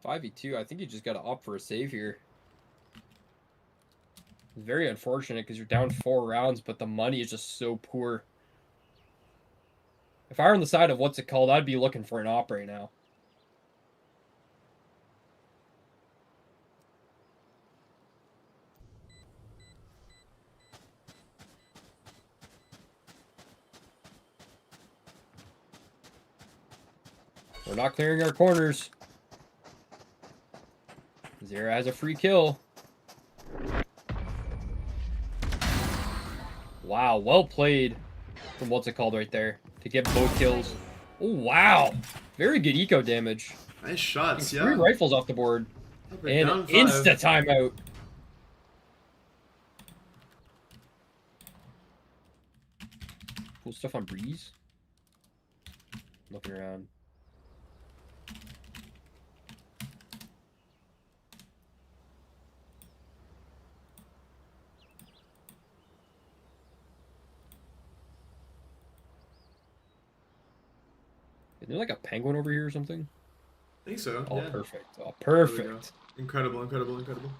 5v2. I think you just got to opt for a save here. Very unfortunate because you're down 4 rounds, but the money is just so poor. If I were on the side of what's it called, I'd be looking for an op right now. We're not clearing our corners. Zera has a free kill. Wow, well played from what's it called right there to get both kills. Oh, wow. Very good eco damage. Nice shots, yeah. 3 rifles off the board. And insta timeout. Cool stuff on Breeze. Looking around. Is there like a penguin over here or something? I think so. Oh, yeah. perfect. Oh, perfect. Incredible, incredible, incredible.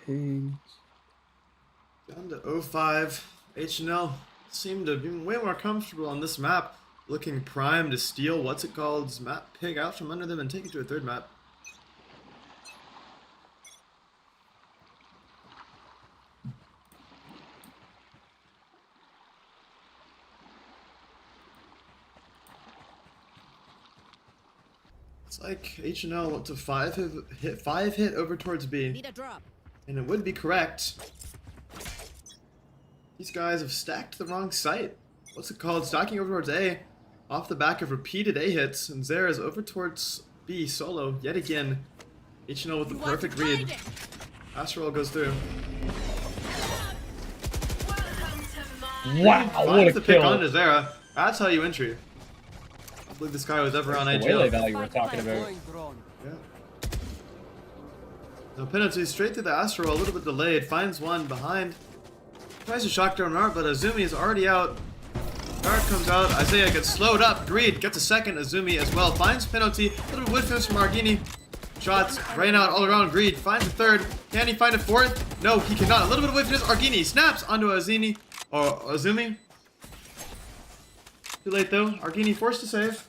Pings. Down to 05. HNL seemed to be way more comfortable on this map, looking primed to steal what's it called map pig out from under them and take it to a third map. It's like HNL went to 5 hit over towards B. Need a drop. And it would be correct. These guys have stacked the wrong site. What's it called? Stacking over towards A off the back of repeated A hits, and Zera is over towards B solo yet again. HNL with the perfect read. Astral goes through. Wow, what a the pick kill. onto Zera. That's how you entry. I don't believe this guy was ever on The HNL. waylay value we're talking about. Yeah. No penalty, straight through the Astral, a little bit delayed. Finds one behind. Tries to shock down Art, but Azumi is already out. Dart comes out. Isaiah gets slowed up. Greed gets a second. Azumi as well. Finds penalty. A little bit wood finish from Argini. Shots rain out all around. Greed finds a third. Can he find a fourth? No, he cannot. A little bit of wood finish. Argini snaps onto Azini. Or Azumi. Too late though. Argini forced to save.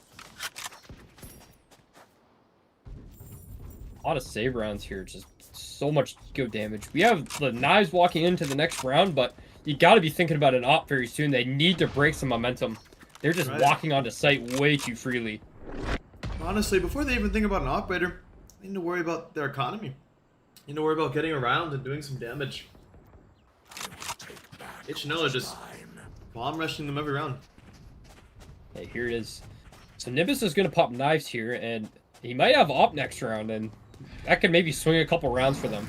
A lot of save rounds here. Just so much go damage. We have the knives walking into the next round, but you got to be thinking about an op very soon. They need to break some momentum. They're just walking onto site way too freely. Honestly, before they even think about an operator, they need to worry about their economy. They need to worry about getting around and doing some damage. HNL are just bomb rushing them every round. Okay, here it is. So Nimbus is going to pop knives here, and he might have op next round, and that could maybe swing a couple rounds for them.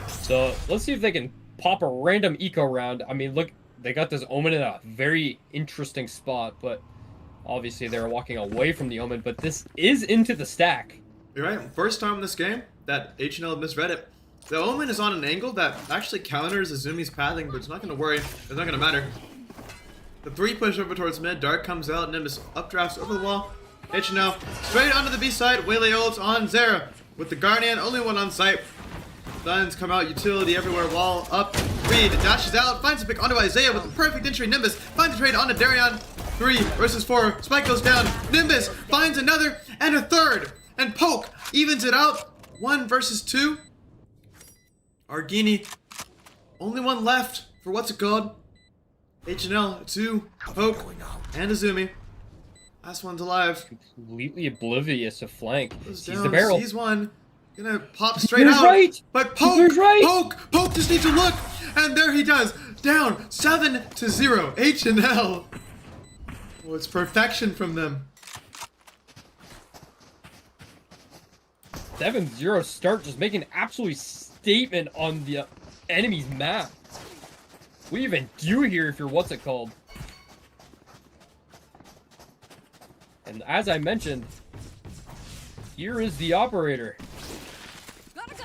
So let's see if they can pop a random eco round. I mean, look, they got this Omen in a very interesting spot, but obviously they're walking away from the Omen, but this is into the stack. You're right. First time in this game that HNL misread it. The Omen is on an angle that actually counters Azumi's pathing, but it's not going to worry. It's not going to matter. The 3 push over towards mid. Dark comes out. Nimbus updrafts over the wall. HNL straight onto the B side. Waylay ults on Zera with the Guardian. Only one on site. Guns come out. Utility everywhere. Wall up. Reed dashes out. Finds a pick onto Isaiah with a perfect entry. Nimbus finds a trade onto Darion. 3 versus 4. Spike goes down. Nimbus finds another and a third. And Poke evens it out. 1 versus 2. Argini. Only one left for what's it called? HNL, 2, Poke, and Azumi. Last one's alive. Completely oblivious of flank. Goes Sees down, the barrel. sees one. Gonna pop straight out. Right. But Poke, Poke just needs to look. And there he does. Down 7-0. HNL. Oh, it's perfection from them. 7-0 start, just making an absolute statement on the enemy's map. What do you even do here if you're what's it called? And as I mentioned, Here is the operator. Gotta go.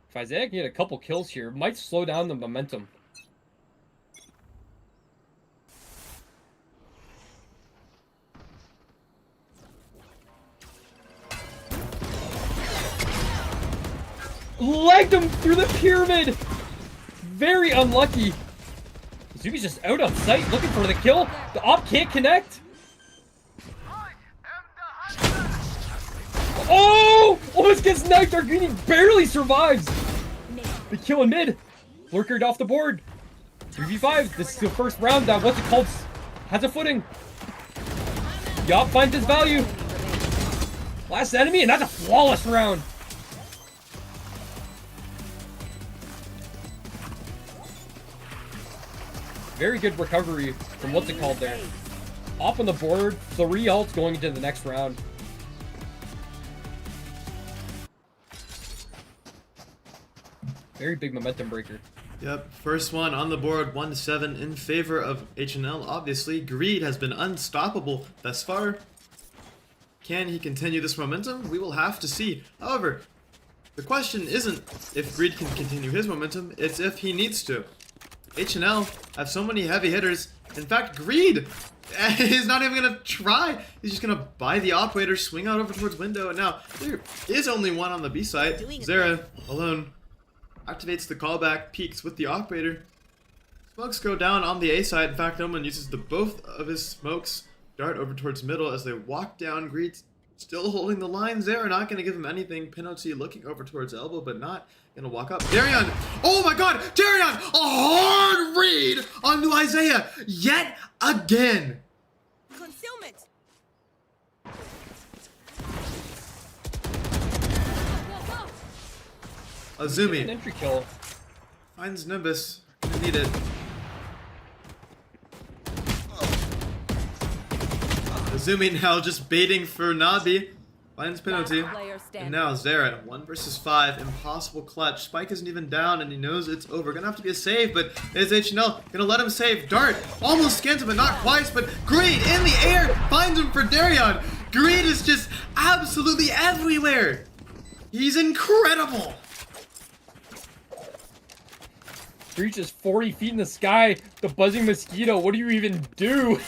If Isaiah can get a couple kills here, might slow down the momentum. Legged him through the pyramid! Very unlucky. Zubi's just out on sight looking for the kill. The op can't connect. Oh! Almost gets knifed. Arguini barely survives. The kill in mid. Lurkered off the board. 3v5. This is the first round that what's it called has a footing. Yop finds his value. Last enemy, and that's a flawless round. Very good recovery from what's it called there. Off on the board, 3 ults going into the next round. Very big momentum breaker. Yep, first one on the board, 1-7 in favor of HNL. Obviously, Greed has been unstoppable thus far. Can he continue this momentum? We will have to see. However, the question isn't if Greed can continue his momentum, it's if he needs to. HNL have so many heavy hitters. In fact, Greed is not even going to try. He's just going to buy the operator, swing out over towards window, and now there is only one on the B side. Zera, alone, activates the callback, peeks with the operator. Smokes go down on the A side. In fact, Omen uses both of his smokes, dart over towards middle as they walk down. Greed still holding the line. Zera not going to give him anything. Penalty looking over towards elbow, but not going to walk up. Darion! Oh my god! Darion! A hard read onto Isaiah yet again! Concealment. Go. An Azumi entry kill. finds Nimbus. Gonna need it. Azumi now just baiting for Nabi. Finds penalty. And now Zera, 1 versus 5. Impossible clutch. Spike isn't even down and he knows it's over. Gonna have to be a save, but is HNL gonna let him save? Dart almost skins him, but not quite. But Greed in the air finds him for Darion. Greed is just absolutely everywhere. He's incredible. Reaches 40 feet in the sky. The buzzing mosquito. What do you even do?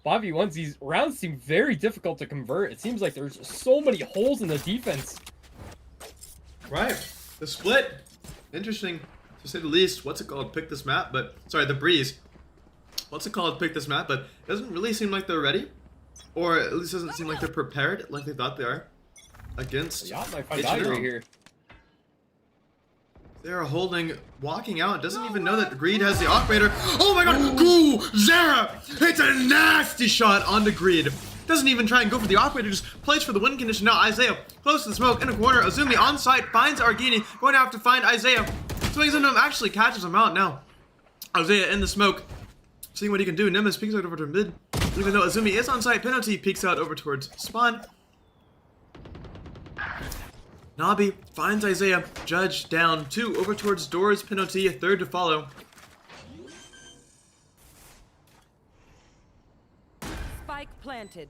Bobby, once these rounds seem very difficult to convert. It seems like there's so many holes in the defense. Right. The split. Interesting, to say the least. What's it called? Pick this map, but... Sorry, the breeze. What's it called? Pick this map, but it doesn't really seem like they're ready. Or at least doesn't seem like they're prepared like they thought they are. Against Yeah, might find value right here. They're holding, walking out, doesn't even know that Greed has the operator. Oh my god! Ooh, Zera! It's a nasty shot onto Greed. Doesn't even try and go for the operator, just plays for the win condition. Now Isaiah, close to the smoke, in a corner. Azumi on site, finds Arguini, going to have to find Isaiah. Swings into him, actually catches him out now. Isaiah in the smoke, seeing what he can do. Nimbus peeks out over to mid. Even though Azumi is on site, penalty peeks out over towards spawn. Nabi finds Isaiah, Judge down 2 over towards doors, penalty, a 3rd to follow. Spike planted.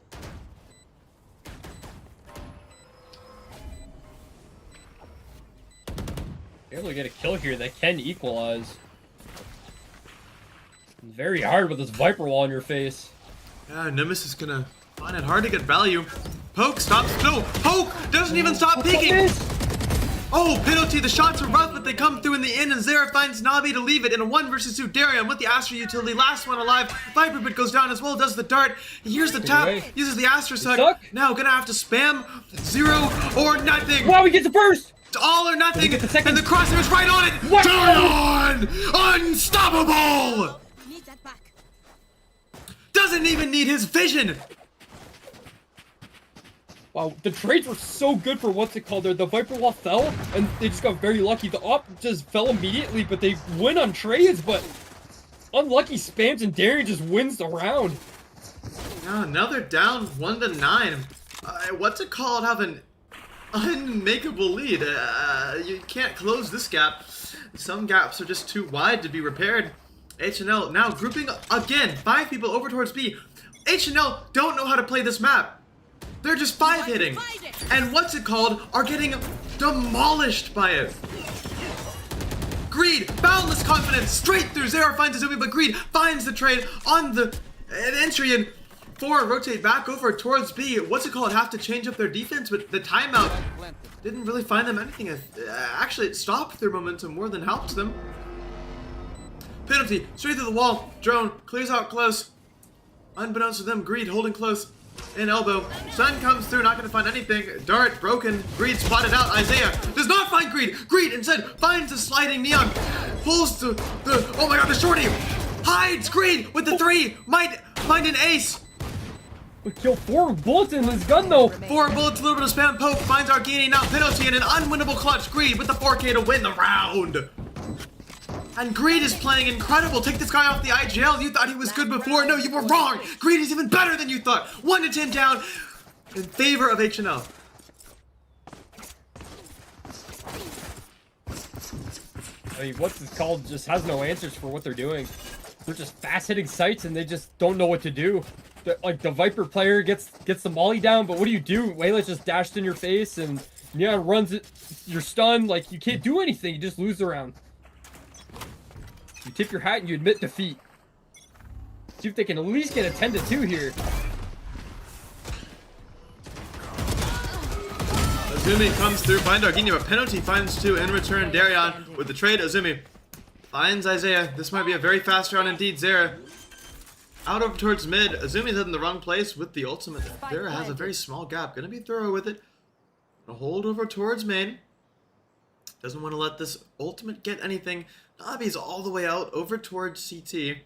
Able to get a kill here that can equalize. Very hard with this Viper wall in your face. Yeah, Nimbus is gonna find it hard to get value. Poke stops. No, Poke doesn't even stop peeking. Oh, penalty. The shots are rough, but they come through in the end, and Zera finds Nabi to leave it in a 1 versus 2. Darion with the Astra utility, last one alive. Viper Bit goes down as well, does the dart. Here's the tap, uses the Astra suck. Now gonna have to spam 0 or nothing. Wow, he gets the first! It's all or nothing, The second. and the crosshair is right on it. What? Darion! Unstoppable! Need that back. Doesn't even need his vision. Wow, the trades were so good for what's it called there. The Viper wall fell, and they just got very lucky. The op just fell immediately, but they win on trades, but unlucky spams, and Darion just wins the round. Yeah, now they're down 1-9. What's it called? Have an unmakeable lead. You can't close this gap. Some gaps are just too wide to be repaired. HNL now grouping again. 5 people over towards B. HNL don't know how to play this map. They're just 5 hitting. And what's it called are getting demolished by it. Greed, boundless confidence, straight through. Zera finds Azumi, but Greed finds the trade on the entry, and 4 rotate back over towards B. What's it called? Have to change up their defense, but the timeout didn't really find them anything. Actually, it stopped their momentum more than helped them. Penalty, straight through the wall. Drone clears out close. Unbeknownst to them, Greed holding close. In elbow. Sun comes through, not going to find anything. Dart broken. Greed spotted out. Isaiah does not find Greed. Greed instead finds the sliding neon. Pulls the oh my god, the shorty. Hides Greed with the 3. Might find an ace. We killed 4 bullets in his gun though. 4 bullets, a little bit of spam poke. Finds Argini, now penalty, and an unwinnable clutch. Greed with the 4K to win the round. And Greed is playing incredible. Take this guy off the IGL. You thought he was good before. No, you were wrong. Greed is even better than you thought. 1 to 10 down in favor of HNL. I mean, what's it called just has no answers for what they're doing. They're just fast hitting sites and they just don't know what to do. Like the Viper player gets the molly down, but what do? Wayla just dashed in your face and yeah, runs it. You're stunned. Like you can't do anything. You just lose the round. You tip your hat and you admit defeat. See if they can at least get a 10 to 2 here. Azumi comes through, finds Argini, but penalty finds 2 in return. Darion with the trade. Azumi finds Isaiah. This might be a very fast round indeed. Zera out over towards mid. Azumi's in the wrong place with the ultimate. Zera has a very small gap. Gonna be thorough with it. Gonna hold over towards main. Doesn't want to let this ultimate get anything. Navi's all the way out over towards CT.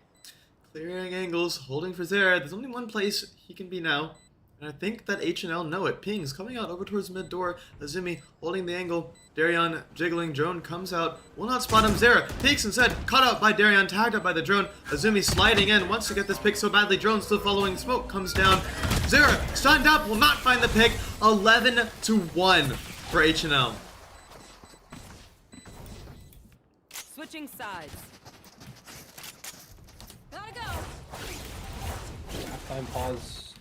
Clearing angles, holding for Zera. There's only one place he can be now. And I think that HNL know it. Pings coming out over towards mid door. Azumi holding the angle. Darion jiggling. Drone comes out. Will not spot him. Zera peeks instead. Caught out by Darion. Tagged up by the drone. Azumi sliding in. Wants to get this pick so badly. Drone still following. Smoke comes down. Zera stunned up. Will not find the pick. 11 to 1 for HNL. Switching sides. Gotta go. Halftime pause.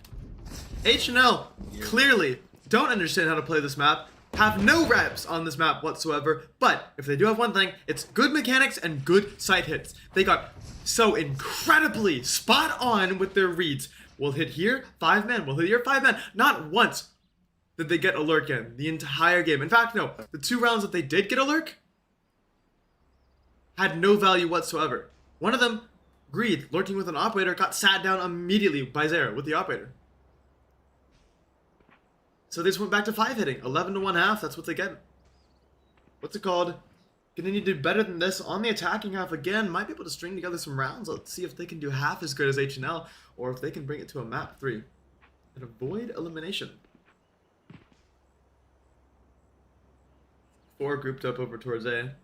HNL clearly don't understand how to play this map, have no reps on this map whatsoever, but if they do have one thing, it's good mechanics and good side hits. They got so incredibly spot on with their reads. We'll hit here, 5 men. We'll hit here, 5 men. Not once did they get a lurk in the entire game. In fact, no, the 2 rounds that they did get a lurk had no value whatsoever. One of them, Greed, lurking with an operator, got sat down immediately by Zera with the operator. So they just went back to 5 hitting. 11 to 1/2, that's what they get. What's it called? Gonna need to do better than this on the attacking half again. Might be able to string together some rounds. Let's see if they can do half as good as HNL, or if they can bring it to a map 3 and avoid elimination. 4 grouped up over towards A.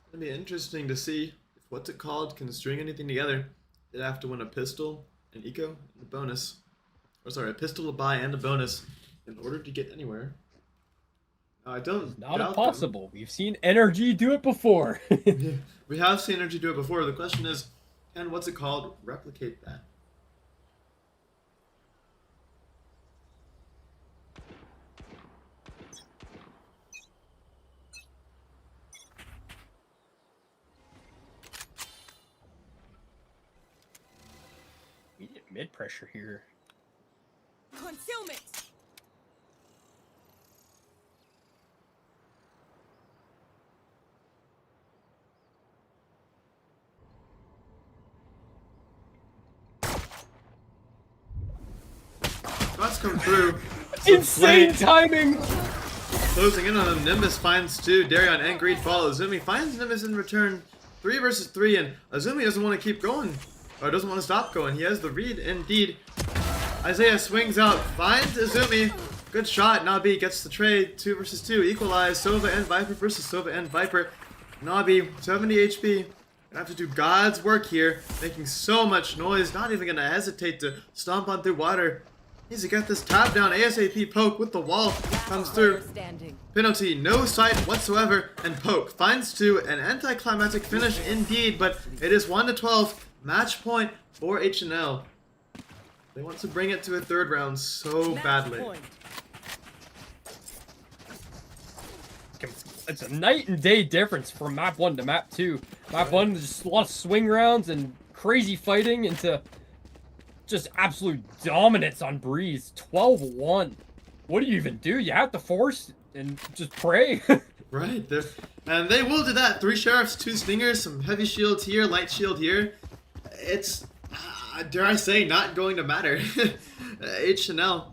It'll be interesting to see if what's it called can string anything together. They'd have to win a pistol, an eco, and a bonus. Or sorry, a pistol, a buy, and a bonus in order to get anywhere. I don't Not doubt impossible. We've seen NRG do it before. them. We have seen Energy do it before. The question is, can what's it called replicate that? We need mid pressure here. Concealment. Shots come through. Insane timing! Closing in on him. Nimbus finds 2. Darion and Greed follow. Azumi finds Nimbus in return. 3 versus 3, and Azumi doesn't want to keep going. Or doesn't want to stop going. He has the read indeed. Isaiah swings out, finds Azumi. Good shot. Nabi gets the trade. 2 versus 2. Equalize. Sova and Viper versus Sova and Viper. Nabi, 70 HP. Gonna have to do God's work here. Making so much noise. Not even gonna hesitate to stomp on through water. Needs to get this tap down. ASAP poke with the wall. Comes through. Standing. Penalty. No sight whatsoever. And poke. Finds 2. An anticlimactic finish indeed. But it is 1-12. Match point for HNL. They want to bring it to a 3rd round so badly. Point. It's a night and day difference from map 1 to map 2. Map 1 is just a lot of swing rounds and crazy fighting into just absolute dominance on Breeze. 12-1. What do you even do? You have to force and just pray. Right. And they will do that. 3 sheriffs, 2 stingers, some heavy shields here, light shield here. It's, dare I say, not going to matter. HNL.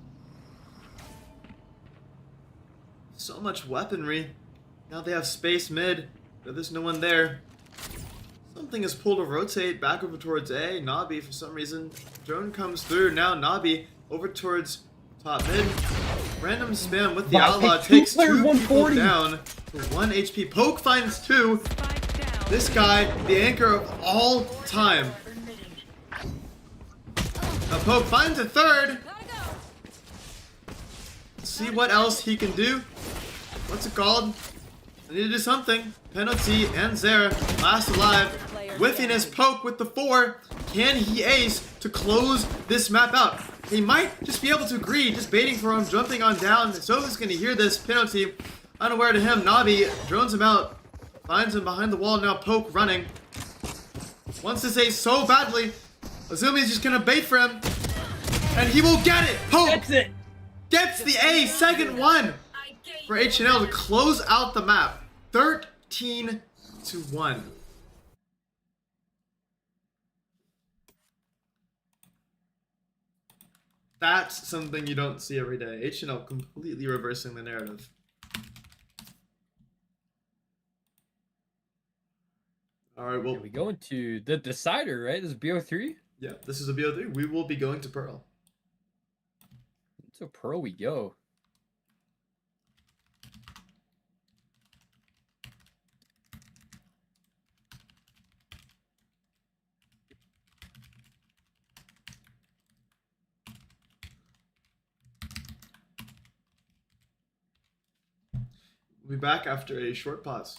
So much weaponry. Now they have space mid, but there's no one there. Something is pulled to rotate back over towards A. Nabi, for some reason. Drone comes through. Now Nabi over towards top mid. Random spam with the Wow, outlaw. hey, Takes 2 two-player people 140. down for 1 HP. Poke finds 2. Spike down. This guy, the anchor of all time. Now Poke finds a 3rd. Gotta go. See what else he can do. What's it called? I need to do something. Penalty and Zera last alive. Whiffing his poke with the 4. Can he ace to close this map out? He might just be able to agree, just baiting for him, jumping on down. Sova's gonna hear this penalty. Unaware to him, Nabi drones him out. Finds him behind the wall, now Poke running. Wants this ace so badly. Azumi's just gonna bait for him. And he will get it! Poke That's it. gets the A, second one for HNL to close out the map. 13-1. That's something you don't see every day. HNL completely reversing the narrative. Alright, well, We go into the decider, right? This is BO3. yeah, this is a BO3. We will be going to Pearl. So Pearl we go. We'll be back after a short pause.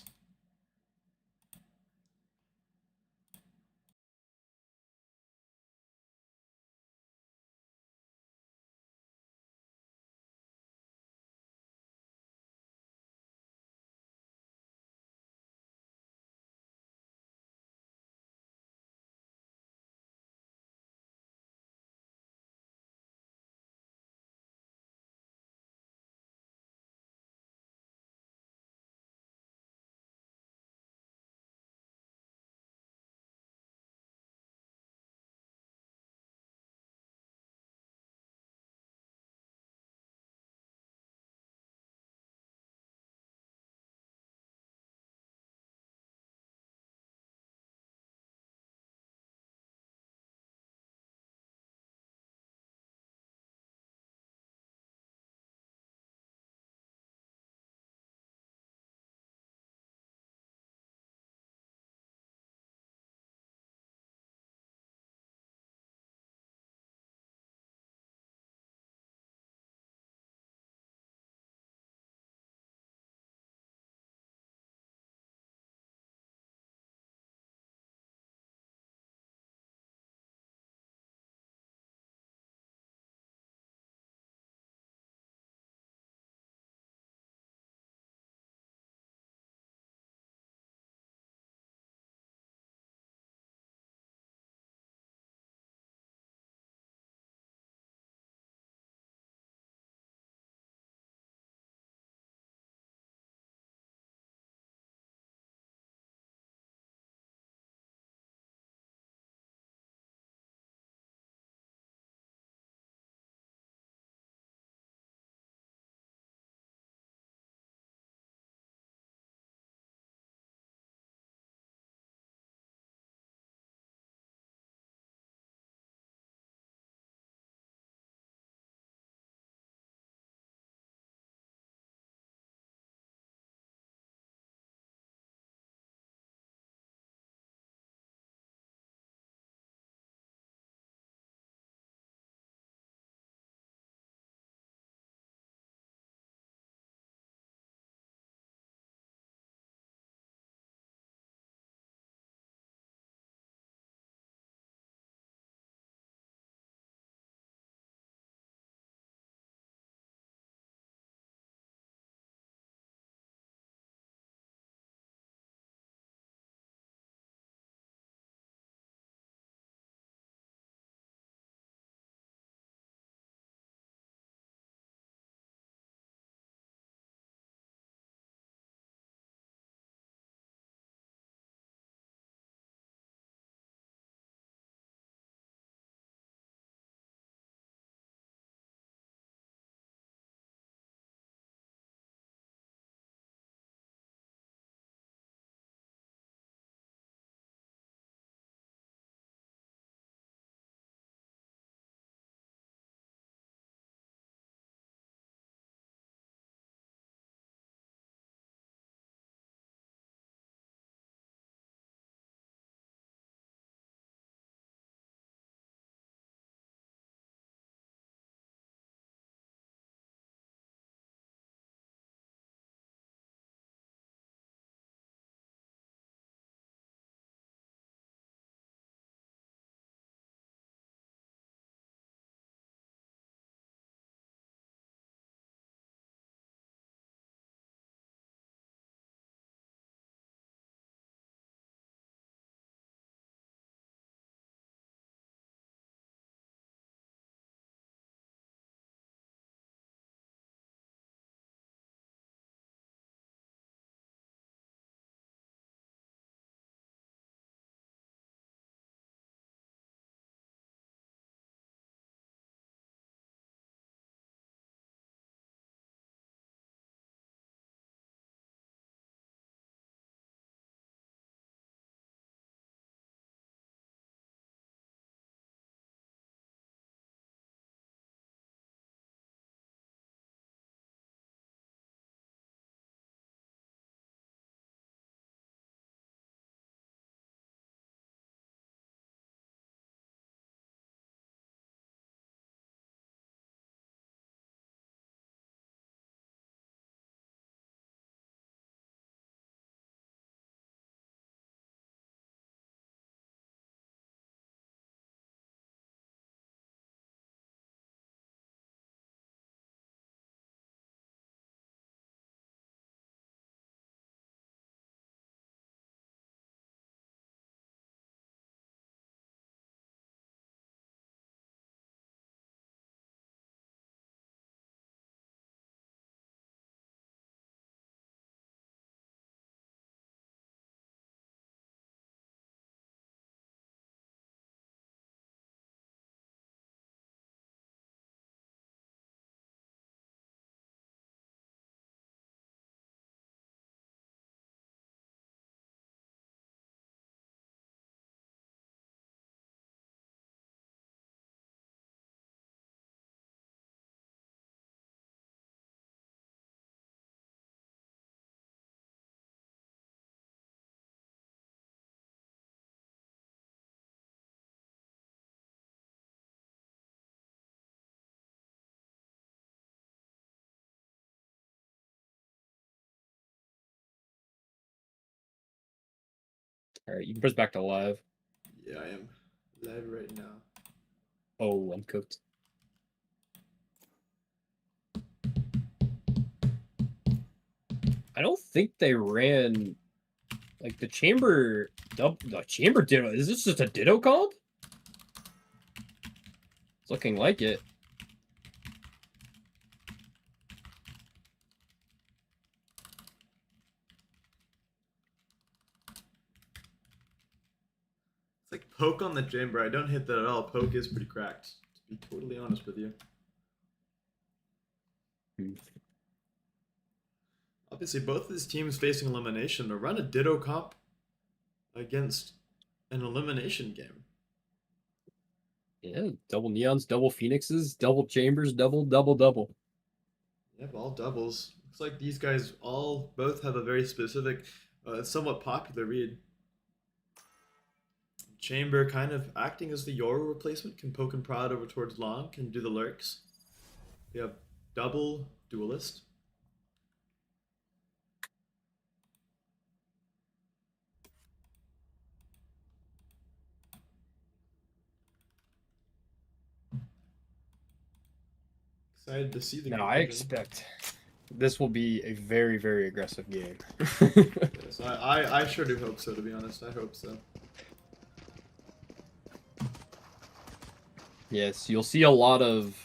All right, you can press back to live. Yeah, I am live right now. Oh, I'm cooked. I don't think they ran like the chamber. The chamber ditto. Is this just a ditto comp? It's looking like it. It's like poke on the chamber. I don't hit that at all. Poke is pretty cracked, to be totally honest with you. Obviously, both of these teams facing elimination to run a ditto comp against an elimination game. Yeah, double neons, double phoenixes, double chambers, double. Yep, all doubles. Looks like these guys all both have a very specific, somewhat popular read. Chamber kind of acting as the Yoru replacement, can poke and prod over towards long, can do the lurks. We have double duelist. Excited to see the No, I conclusion. expect this will be a very, very aggressive game. Yes, I sure do hope so, to be honest. I hope so. Yes, you'll see a lot of,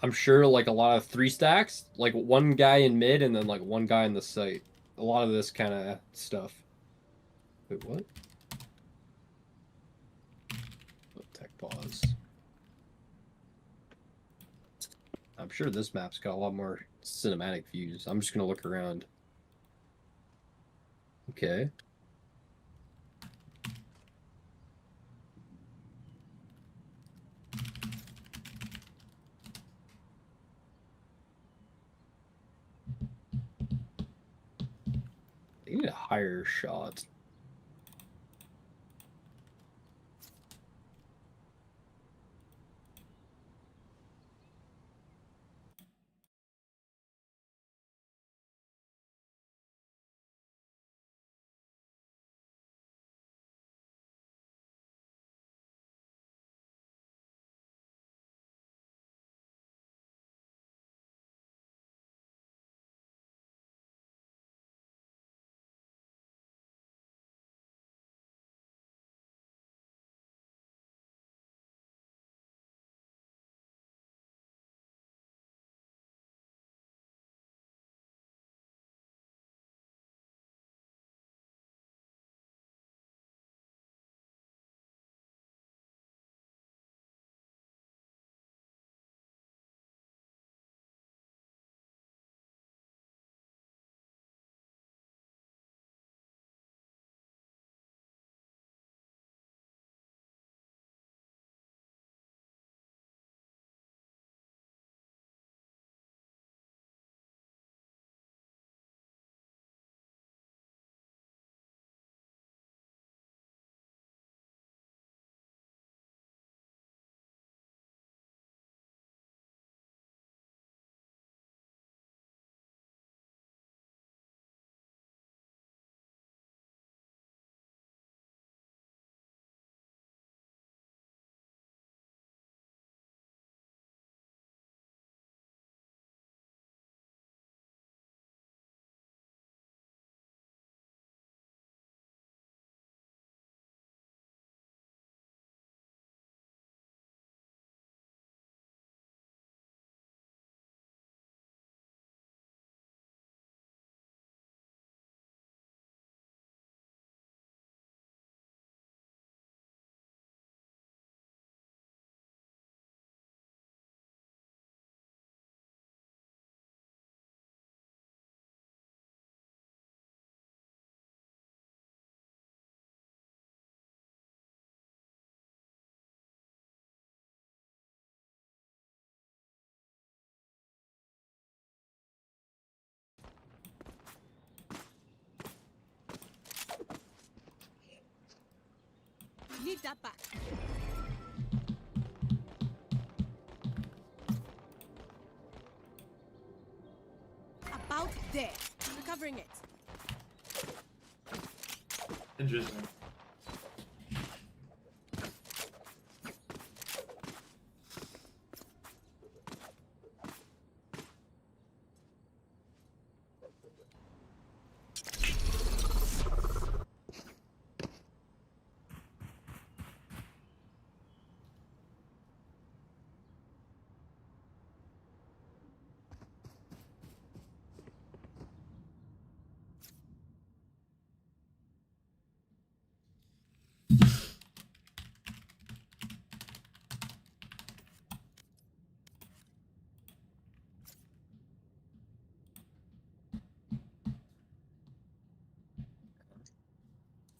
I'm sure, like a lot of 3 stacks, like one guy in mid and then like one guy in the site. A lot of this kind of stuff. Wait, what? Oh, tech pause. I'm sure this map's got a lot more cinematic views. I'm just gonna look around. Okay. They need a higher shot. Leave that back. About there. Recovering it. Interesting.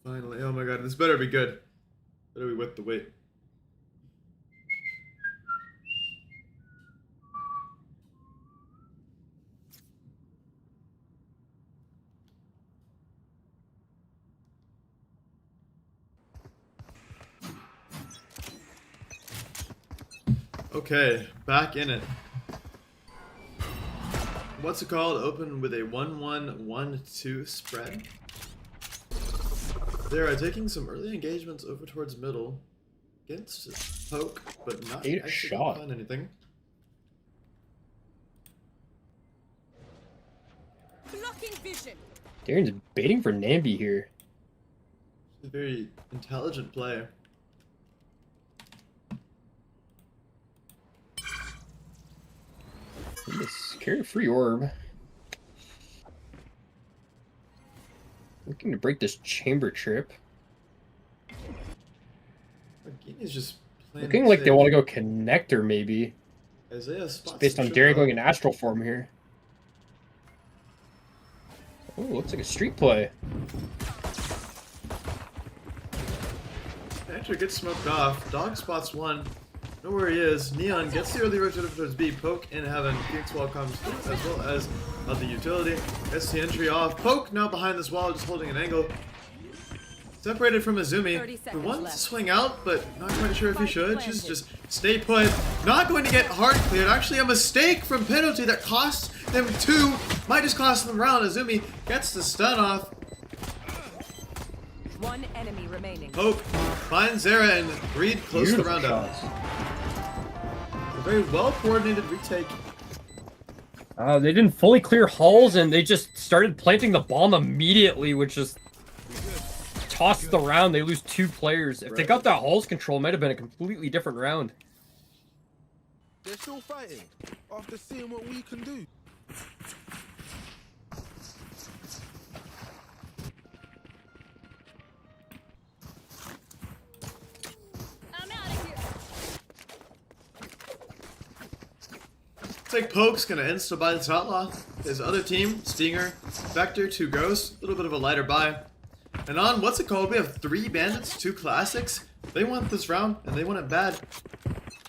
Finally, oh my god, this better be good. Better be worth the wait. Okay, back in it. What's it called? Open with a 1-1-1-2 spread. They are taking some early engagements over towards middle. Against poke, but not Ate a actually shot. find anything. Blocking vision. Darren's baiting for Nambi here. It's a very intelligent play. This carry a free orb. Looking to break this chamber trip. Gini's just playing Looking like they want to go connector maybe. Isaiah spots Based the on trip Darren out. going in astral form here. Oh, looks like a street play. Hector gets smoked off. Dog spots one. Know where he is. Neon gets the early rotate over towards B. Poke in heaven. Phoenix wall comes through, as well as the utility. Gets the entry off. Poke now behind this wall, just holding an angle. Separated from 30 Azumi, who seconds wants to left. swing out, but not quite sure if he Spike should. planted. Just stay put. Not going to get hard cleared. Actually, a mistake from penalty that costs them 2. Might just cost them a round. Azumi gets the stun off. One enemy remaining. Poke finds Zera and Reed close to the Beautiful round shots. A very well coordinated retake. They didn't fully clear halls and they just started planting the bomb immediately, which just tossed the round. They lose 2 players. If they Right. got that halls control, it might have been a completely different round. They're still fighting after seeing what we can do. I'm out of here. Looks like Poke's gonna insta buy this outlaw. His other team, Stinger, Vector, 2 Ghosts, a little bit of a lighter buy. And on what's it called? We have 3 bandits, 2 classics. They want this round and they want it bad.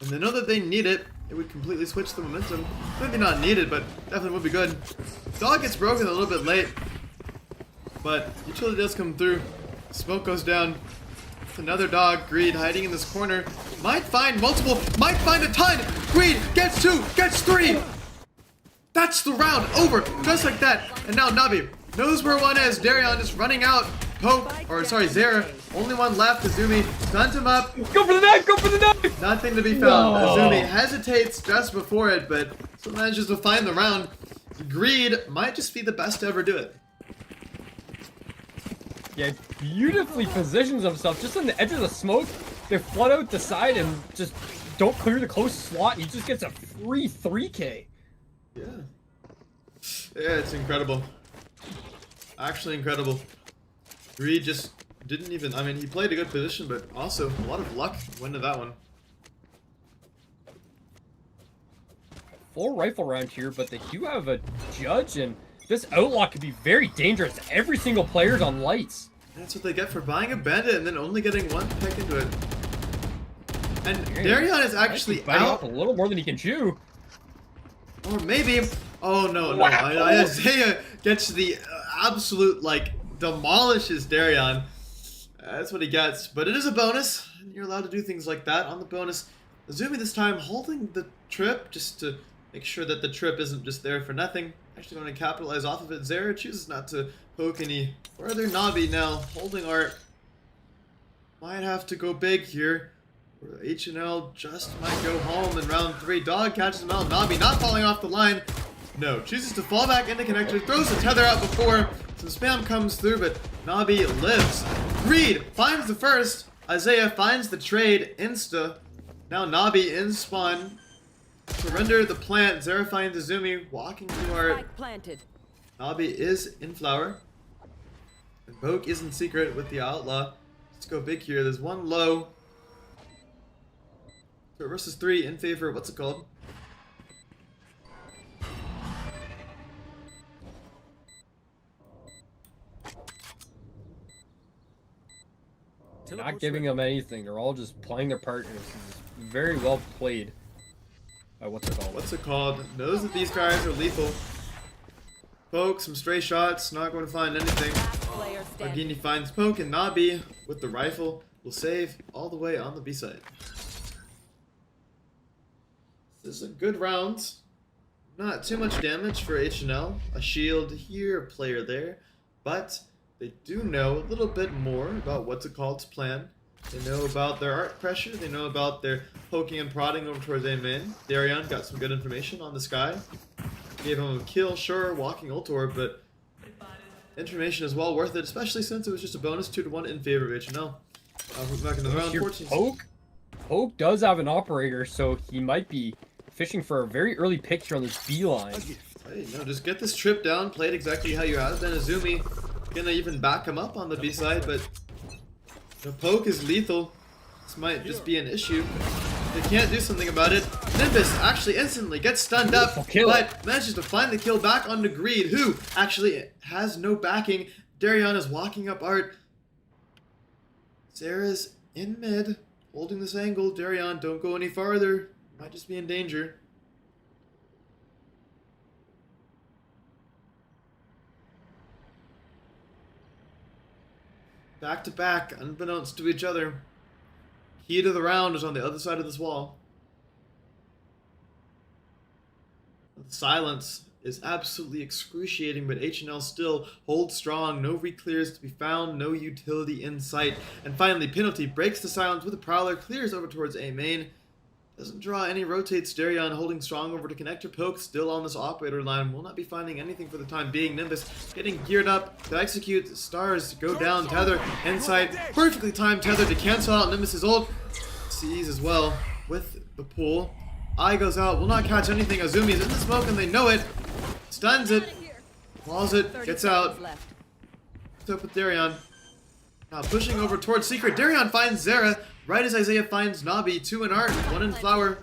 And they know that they need it. It would completely switch the momentum. Maybe not needed, but definitely would be good. Dog gets broken a little bit late. But utility does come through. Smoke goes down. It's another dog, Greed, hiding in this corner. Might find multiple, might find a ton. Greed gets 2, gets 3. That's the round over, just like that. And now Navi knows where one is. Darion is running out. Poke, or sorry, Zera. Only one left. Azumi stuns him up. Go for the knife! Go for the knife! Nothing to be found. No. Azumi hesitates just before it, but still manages to find the round. Greed might just be the best to ever do it. Yeah, beautifully positions himself just on the edge of the smoke. They flood out the side and just don't clear the closest slot. He just gets a free 3K. Yeah. Yeah, it's incredible. Actually incredible. Greed just didn't even, I mean, he played a good position, but also a lot of luck went to that one. Full rifle round here, but they do have a judge, and this outlaw could be very dangerous. Every single player's on lights. That's what they get for buying a bandit and then only getting 1 pick into it. And Darion is actually Biting off out. a little more than he can chew. Or maybe, oh no, Wow. Isaiah gets the absolute, like, demolishes Darion. That's what he gets, but it is a bonus, and you're allowed to do things like that on the bonus. Azumi this time holding the trip, just to make sure that the trip isn't just there for nothing. Actually going to capitalize off of it. Zera chooses not to poke any further. Nabi now holding art. Might have to go big here. Or HNL just might go home in round 3. Dog catches him out. Nabi not falling off the line. No, chooses to fall back into connector, throws the tether out before some spam comes through, but Nabi lives. Greed finds the first. Isaiah finds the trade insta. Now Nabi in spawn. Surrender the plant. Zera finds Azumi walking through our. Spike planted. Nabi is in flower. And Boke is in secret with the outlaw. Let's go big here. There's one low. So versus 3 in favor. What's it called? Not giving them anything. They're all just playing their partners. It's very well played. What's it called? What's it called? Knows that these guys are lethal. Poke, some stray shots, not going to find anything. Player standing. Argini finds Poke, and Nabi with the rifle will save all the way on the B side. This is a good round. Not too much damage for HNL. A shield here, a player there. But they do know a little bit more about what's it called to plan. They know about their art pressure. They know about their poking and prodding over towards A main. Darion got some good information on this guy. Gave him a kill, sure, walking ult orb, but information is well worth it, especially since it was just a bonus 2-1 in favor of HNL. We're back into the round 14. Poke does have an operator, so he might be fishing for a very early pick here on this B line. Hey, no, just get this trip down, play it exactly how you have been. Azumi gonna even back him up on the B side, but the Poke is lethal. This might just be an issue. They can't do something about it. Nimbus actually instantly gets stunned up, but manages to find the kill back onto Greed, who actually has no backing. Darion is walking up art. Sarah's in mid, holding this angle. Darion, don't go any farther. Might just be in danger. Back to back, unbeknownst to each other. Key to the round is on the other side of this wall. The silence is absolutely excruciating, but HNL still holds strong. No re-clears to be found, no utility in sight. And finally, Penalty breaks the silence with a Prowler, clears over towards A main. Doesn't draw any rotates. Darion holding strong over to connector. Poke still on this operator line. Will not be finding anything for the time being. Nimbus getting geared up to execute. Stars go down. Tether inside. Perfectly timed tether to cancel out Nimbus's ult. Sees as well with the pull. Eye goes out. Will not catch anything. Azumi's in the smoke and they know it. Stuns it. Walls it. Gets out. What's up with Darion? Now pushing over towards Secret. Darion finds Zera. Right as Isaiah finds Nabi, 2 in art, 1 in flower.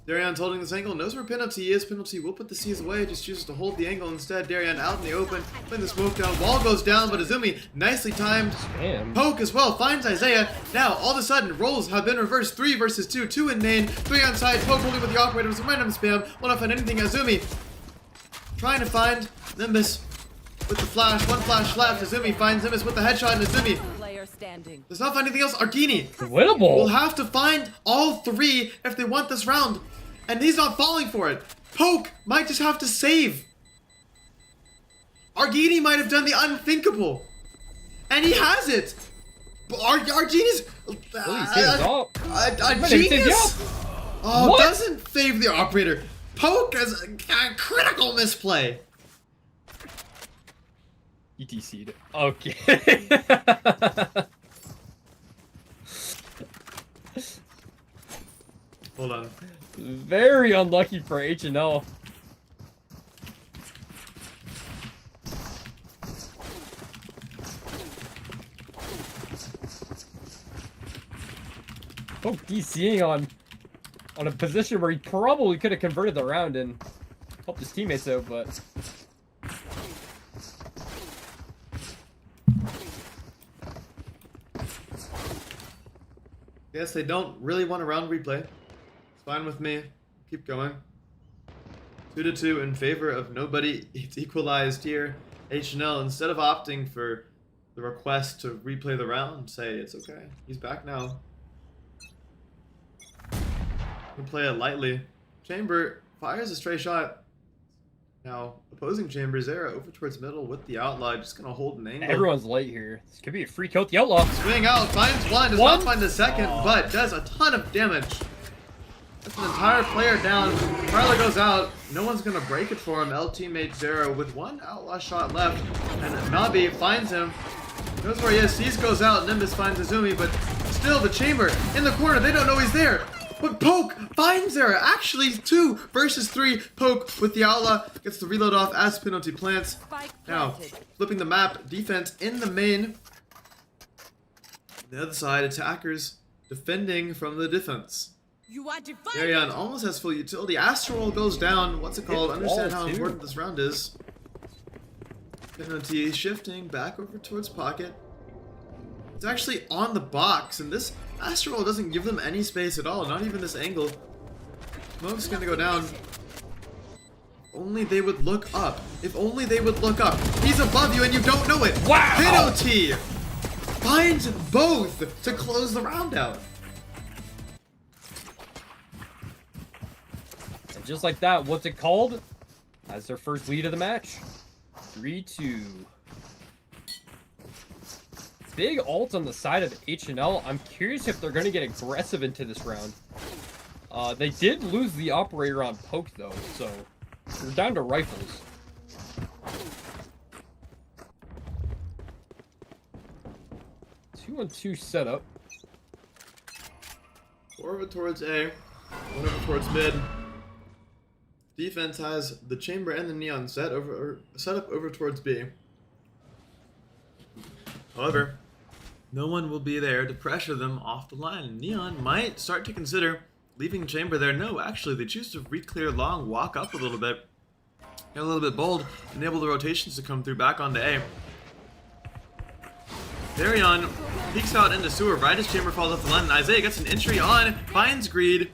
Darion's holding this angle, knows where Penalty is. Penalty will put the C's away, just chooses to hold the angle instead. Darion out in the open, putting the smoke down. Wall goes down, but Azumi, nicely timed. Damn. Poke as well, finds Isaiah. Now, all of a sudden, roles have been reversed. 3 versus 2, 2 in main, 3 on side. Poke holding with the operator, with some random spam. Will not find anything. Azumi trying to find Nimbus with the flash. 1 flash left. Azumi finds Nimbus with the headshot, and Azumi Standing. does not find anything else. Argini Winnable. will have to find all 3 if they want this round. And he's not falling for it. Poke might just have to save. Argini might have done the unthinkable. And he has it. But Argini's a genius. Oh, What? doesn't save the operator. Poke has a critical misplay. ETC'd. Okay. Hold on. Very unlucky for HNL. Oh, DCing on a position where he probably could have converted the round and helped his teammates out, but Yes, they don't really want a round replay. It's fine with me. Keep going. 2-2 in favor of nobody. It's equalized here. HNL, instead of opting for the request to replay the round, say it's okay. He's back now. We play it lightly. Chamber fires a stray shot. Now, opposing Chamber Zera over towards middle with the outlaw, just gonna hold an angle. everyone's late here. This could be a free kill with the outlaw. Swing out, finds one, does not find the second, but does a ton of damage. That's an entire player down. Carla goes out. No one's gonna break it for him. L teammate Zero with one outlaw shot left. And Nabi finds him. Knows where he is. Seas goes out. Nimbus finds Azumi, but still the chamber in the corner. They don't know he's there. But Poke finds Zera. Actually, 2 versus 3. Poke with the outlaw gets the reload off as penalty plants. Spike Now, planted. flipping the map. Defense in the main. The other side, attackers defending from the defense. You are divided. Arion almost has full utility. Astral goes down. What's it called? It's Understand wall, how too. important this round is. Penalty shifting back over towards pocket. It's actually on the box, and this Astral doesn't give them any space at all. Not even this angle. Smoke's gonna go down. Only they would look up. If only they would look up. He's above you and you don't know it. Wow! Penalty finds both to close the round out. And just like that, what's it called? That's their first lead of the match. 3-2. Big ult on the side of HNL. I'm curious if they're going to get aggressive into this round. They did lose the operator on Poke, though, so they're down to rifles. Two on two setup. 4 over towards A, 1 over towards mid. Defense has the chamber and the neon set up over towards B. However, no one will be there to pressure them off the line. Neon might start to consider leaving chamber there. No, actually, they choose to re-clear long, walk up a little bit, get a little bit bold, enable the rotations to come through back onto A. Darion peeks out into sewer right as chamber falls off the line, and Isaiah gets an entry on, finds Greed,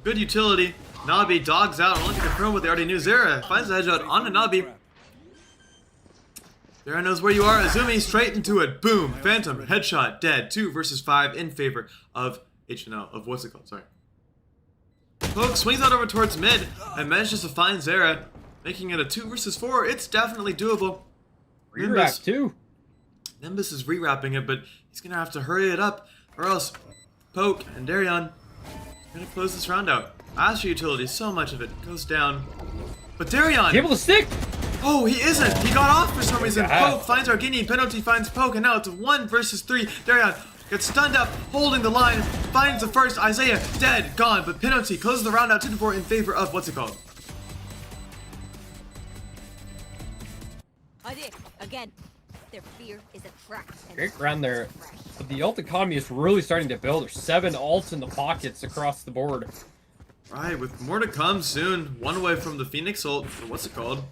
good utility. Nabi dogs out, only to confirm what they already knew. Zera finds the headshot on a Nabi. Zera knows where you are. Azumi straight into it. Boom. Phantom. Headshot. Dead. 2 versus 5 in favor of HNL. Of what's it called? Sorry. Poke swings out over towards mid and manages to find Zera, making it a 2 versus 4. It's definitely doable. Rewrap too. Nimbus is rewrapping it, but he's going to have to hurry it up, or else Poke and Darion are going to close this round out. Astro utility, so much of it goes down. But Darion! Able to stick! Oh, he isn't! He got off for some reason. Yeah. Poke finds Argini, penalty finds Poke, and now it's 1 versus 3. Darion gets stunned up, holding the line, finds the first. Isaiah, dead, gone, but penalty closes the round out 2-4 in favor of what's it called? Idea. Again. Their fear is a trap. Great round there. But the ult economy is really starting to build. There's 7 ults in the pockets across the board. Right, with more to come soon. One away from the Phoenix ult, or what's it called?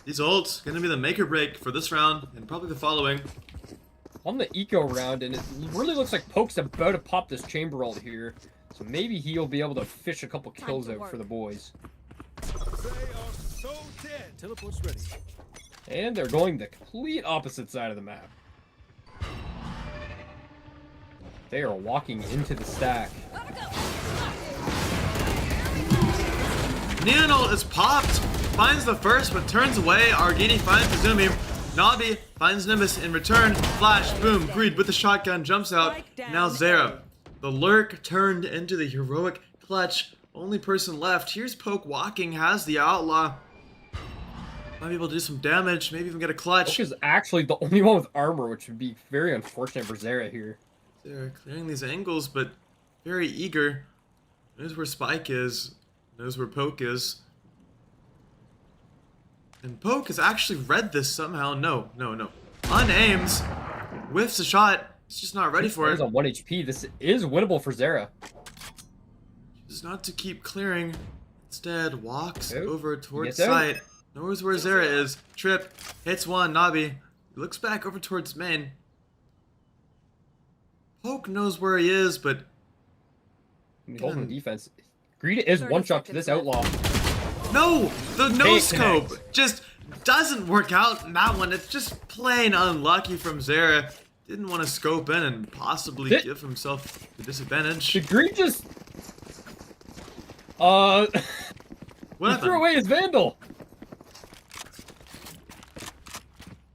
These ults gonna be the make or break for this round and probably the following. On the eco round, and it really looks like Poke's about to pop this chamber ult here. So maybe he'll be able to fish a couple kills out for the boys. They are so dead. Teleport's ready. And they're going the complete opposite side of the map. They are walking into the stack. Neon ult is popped, finds the first but turns away. Argini finds Kazumi. Nabi finds Nimbus in return. Flash, boom, Greed with the shotgun jumps out. Now Zera. The lurk turned into the heroic clutch. Only person left. Here's Poke walking, has the outlaw. Might be able to do some damage, maybe even get a clutch. Poke is actually the only one with armor, which would be very unfortunate for Zera here. They're clearing these angles, but very eager. Knows where Spike is. Knows where Poke is. And Poke has actually read this somehow. No. Unaims. Whiffs a shot. He's just not ready for it. He's on 1 HP. This is winnable for Zera. Just not to keep clearing. Instead, walks Nope. over towards Gets out. site. Knows where Zera is. Trip. Hits one. Nabi. Looks back over towards main. Poke knows where he is, but He's holding defense. Greed is 30 one shot to this seconds outlaw. no! The no Fake scope connect. just doesn't work out in that one. It's just plain unlucky from Zera. Didn't want to scope in and possibly Did- give himself the disadvantage. Did Greed just... What he happened? threw away his Vandal.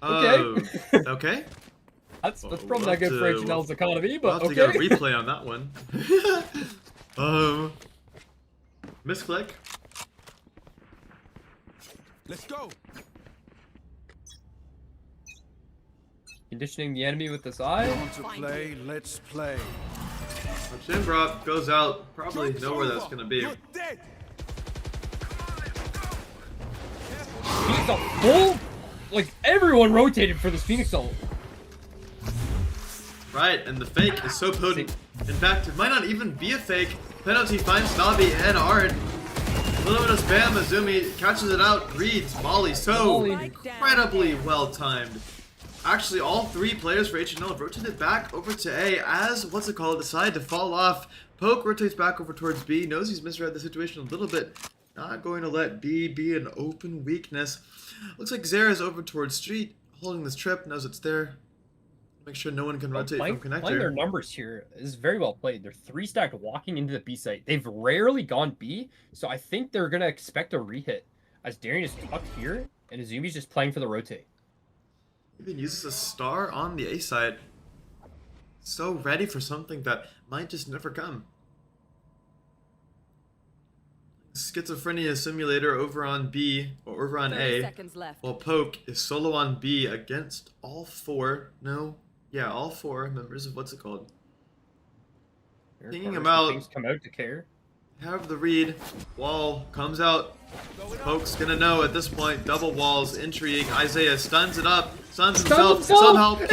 Oh, okay. That's Well, probably we'll not good for have to- HNL's economy, We'll but have to get a okay. replay on that one. Misclick. Let's go. Conditioning the enemy with this eye. Want to play? Let's play. Shinbrop goes out. Probably know where that's gonna be. You're dead. Phoenix ult full? Like, everyone rotated for this Phoenix ult. Right, and the fake is so potent. In fact, it might not even be a fake. Penalty finds Nabi and Art. A little bit of spam, Azumi catches it out, reads Molly so incredibly well timed. Actually, all three players for HNL have rotated back over to A as, decide to fall off. Poke rotates back over towards B, knows he's misread the situation a little bit. Not going to let B be an open weakness. Looks like Zera's over towards Street, holding this trip, knows it's there. Make sure no one can rotate from connector. Playing their numbers here is very well played. They're 3-stacked walking into the B site. They've rarely gone B, so I think they're going to expect a rehit. As Darian is tucked here, and Azumi's just playing for the rotate. Even uses a star on the A side. So ready for something that might just never come. Schizophrenia simulator over on B, or over on 30 A, seconds left. while Poke is solo on B against all four members of Pinging him out. Things come out to care. Have the read. Wall comes out. Poke's gonna know at this point. Double walls, intrigue. Isaiah stuns it up. Stuns himself. Somehow Poke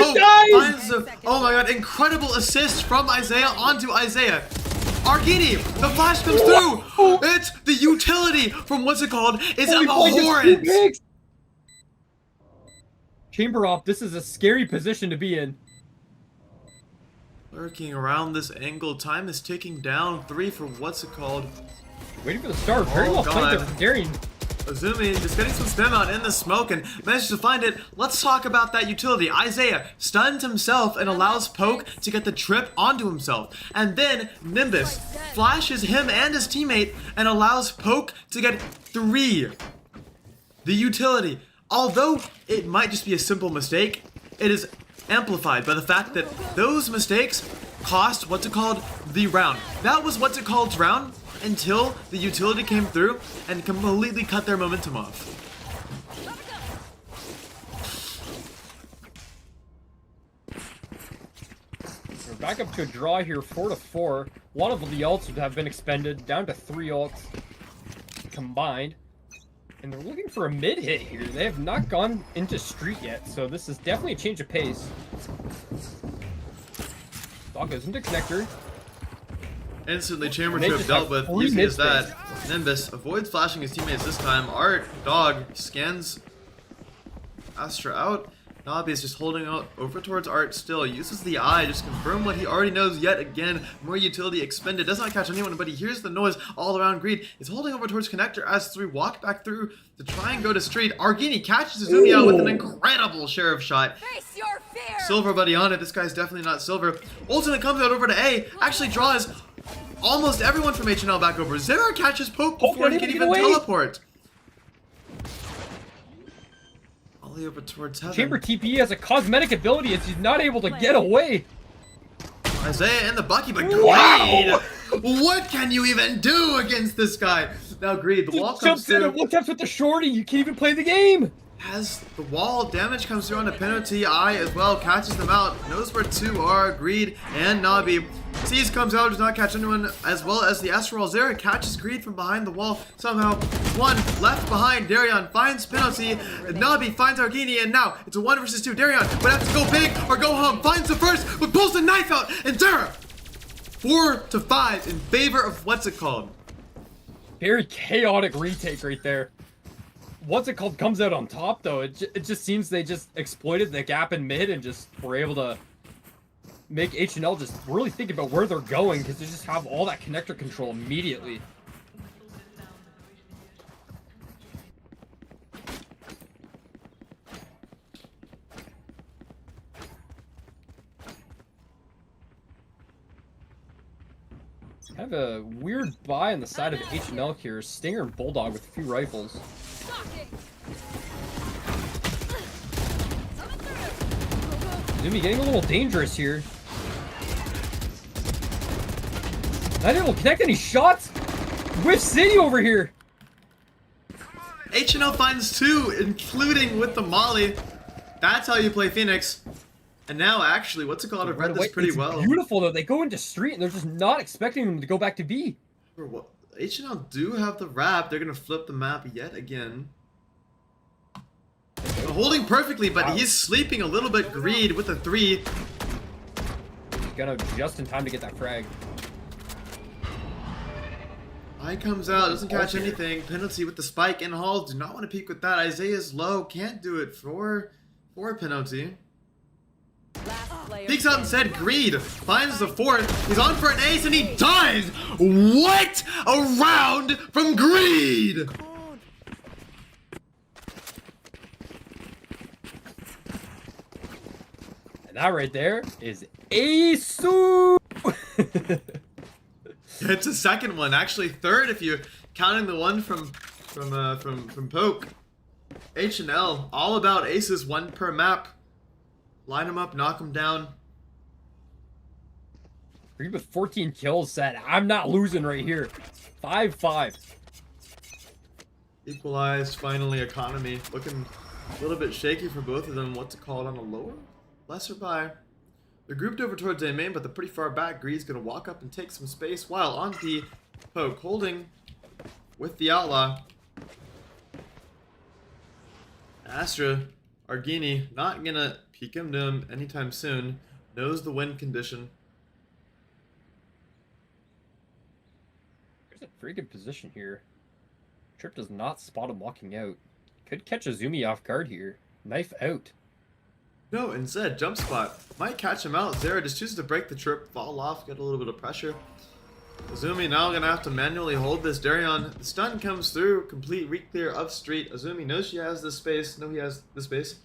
finds the. Oh my god, incredible assist from Isaiah onto Isaiah. Argini, the flash comes through. It's the utility from it's abhorrent. Chamber off. This is a scary position to be in. Lurking around this angle. Time is ticking down. 3 for Waiting for the star. Very well played there from Darian. Azumi just getting some spam out in the smoke and manages to find it. Let's talk about that utility. Isaiah stuns himself and allows Poke to get the trip onto himself. And then Nimbus flashes him and his teammate and allows Poke to get 3. The utility, although it might just be a simple mistake, it is amplified by the fact that those mistakes cost the round. That was round until the utility came through and completely cut their momentum off. We're back up to a draw here, 4-4. One of the ults would have been expended, down to 3 ults combined. And they're looking for a mid hit here. They have not gone into street yet, so this is definitely a change of pace. Dog goes into connector. Instantly chamber trip dealt with, easy as that. Nimbus avoids flashing his teammates this time. Art, Dog, scans Astra out. Nabi is just holding out over towards Art still. Uses the eye, just confirm what he already knows yet again. More utility expended. Does not catch anyone, but he hears the noise all around Greed. Is holding over towards connector as 3 walk back through to try and go to street. Argini catches Azumi out with an incredible sheriff shot. Face your fear. Silver buddy on it. This guy's definitely not Silver. Ultimate comes out over to A. Actually draws almost everyone from HNL back over. Zera catches Poke before he can even teleport. Ollie over towards Heaven. Chamber TP has a cosmetic ability as he's not able to get away. Isaiah and the Bucky, but Greed! What can you even do against this guy? Now Greed, the wall comes Jumps in through. and one-taps with the shorty. You can't even play the game. As the wall damage comes through on the penalty, Eye as well catches them out. Knows where 2 are, Greed and Nabi. Seas comes out, does not catch anyone, as well as the Astral. Zera catches Greed from behind the wall. Somehow, 1 left behind. Darian finds penalty. Nabi finds Argini, and now it's a 1 versus 2. Darian would have to go big or go home. Finds the first, but pulls the knife out, and Zera 4-5 in favor of Very chaotic retake right there. Comes out on top though. It just seems they just exploited the gap in mid and just were able to make HNL just really think about where they're going because they just have all that connector control immediately. Kind of a weird buy on the side of HNL here. Stinger and Bulldog with a few rifles. Zumi getting a little dangerous here. Not able to connect any shots. WiC City over here. HNL finds 2, including with the Molly. That's how you play Phoenix. And now, actually, what's it called? I've read this pretty It's well. beautiful though. They go into street and they're just not expecting them to go back to B. HNL do have the wrap. They're gonna flip the map yet again. Holding perfectly, but he's sleeping a little bit. Greed with the 3. Gonna just in time to get that frag. Eye comes out, doesn't catch anything. Penalty with the spike in Hall. Do not want to peek with that. Isaiah's low, can't do it for a penalty. Peeks out instead. Greed finds the 4th. He's on for an ace and he dies. What a round from Greed! And that right there is Asu. It's a second one, actually 3rd if you're counting the one from Poke. HNL, all about aces, 1 per map. Line them up, knock them down. Greed with 14 kills said, I'm not losing right here. 5-5. Equalized, finally, economy. Looking a little bit shaky for both of them. What's it called on a lower? Lesser buy. They're grouped over towards A main, but they're pretty far back. Greed's gonna walk up and take some space while on P. Poke holding with the Outlaw. Astra, Argini, not gonna peek him to him anytime soon. Knows the win condition. There's a pretty good position here. Trip does not spot him walking out. Could catch Azumi off guard here. Knife out. No, instead, jump spot. Might catch him out. Zera just chooses to break the trip, fall off, get a little bit of pressure. Azumi now gonna have to manually hold this. Darion, the stun comes through, complete re-clear of street. Azumi knows she has the space. No, he has the space.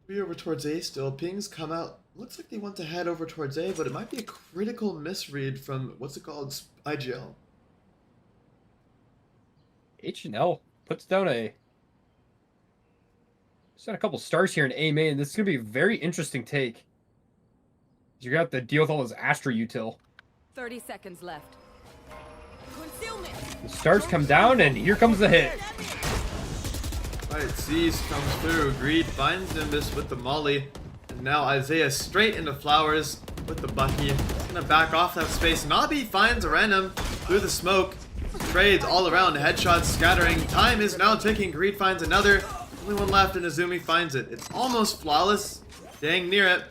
3 over towards A still. Pings come out. Looks like they want to head over towards A, but it might be a critical misread from, what's it called, IGL. HNL puts down a couple stars here in A main. This is gonna be a very interesting take. You got to deal with all those Astra util. 30 seconds left. Concealment. The stars come down and here comes the hit. Alright, C's comes through. Greed finds Nimbus with the Molly. And now Isaiah straight into Flowers with the Bucky. He's gonna back off that space. Nabi finds a random through the smoke. Trades all around. Headshots scattering. Time is now ticking. Greed finds another. Only one left and Azumi finds it. It's almost flawless. Dang near it.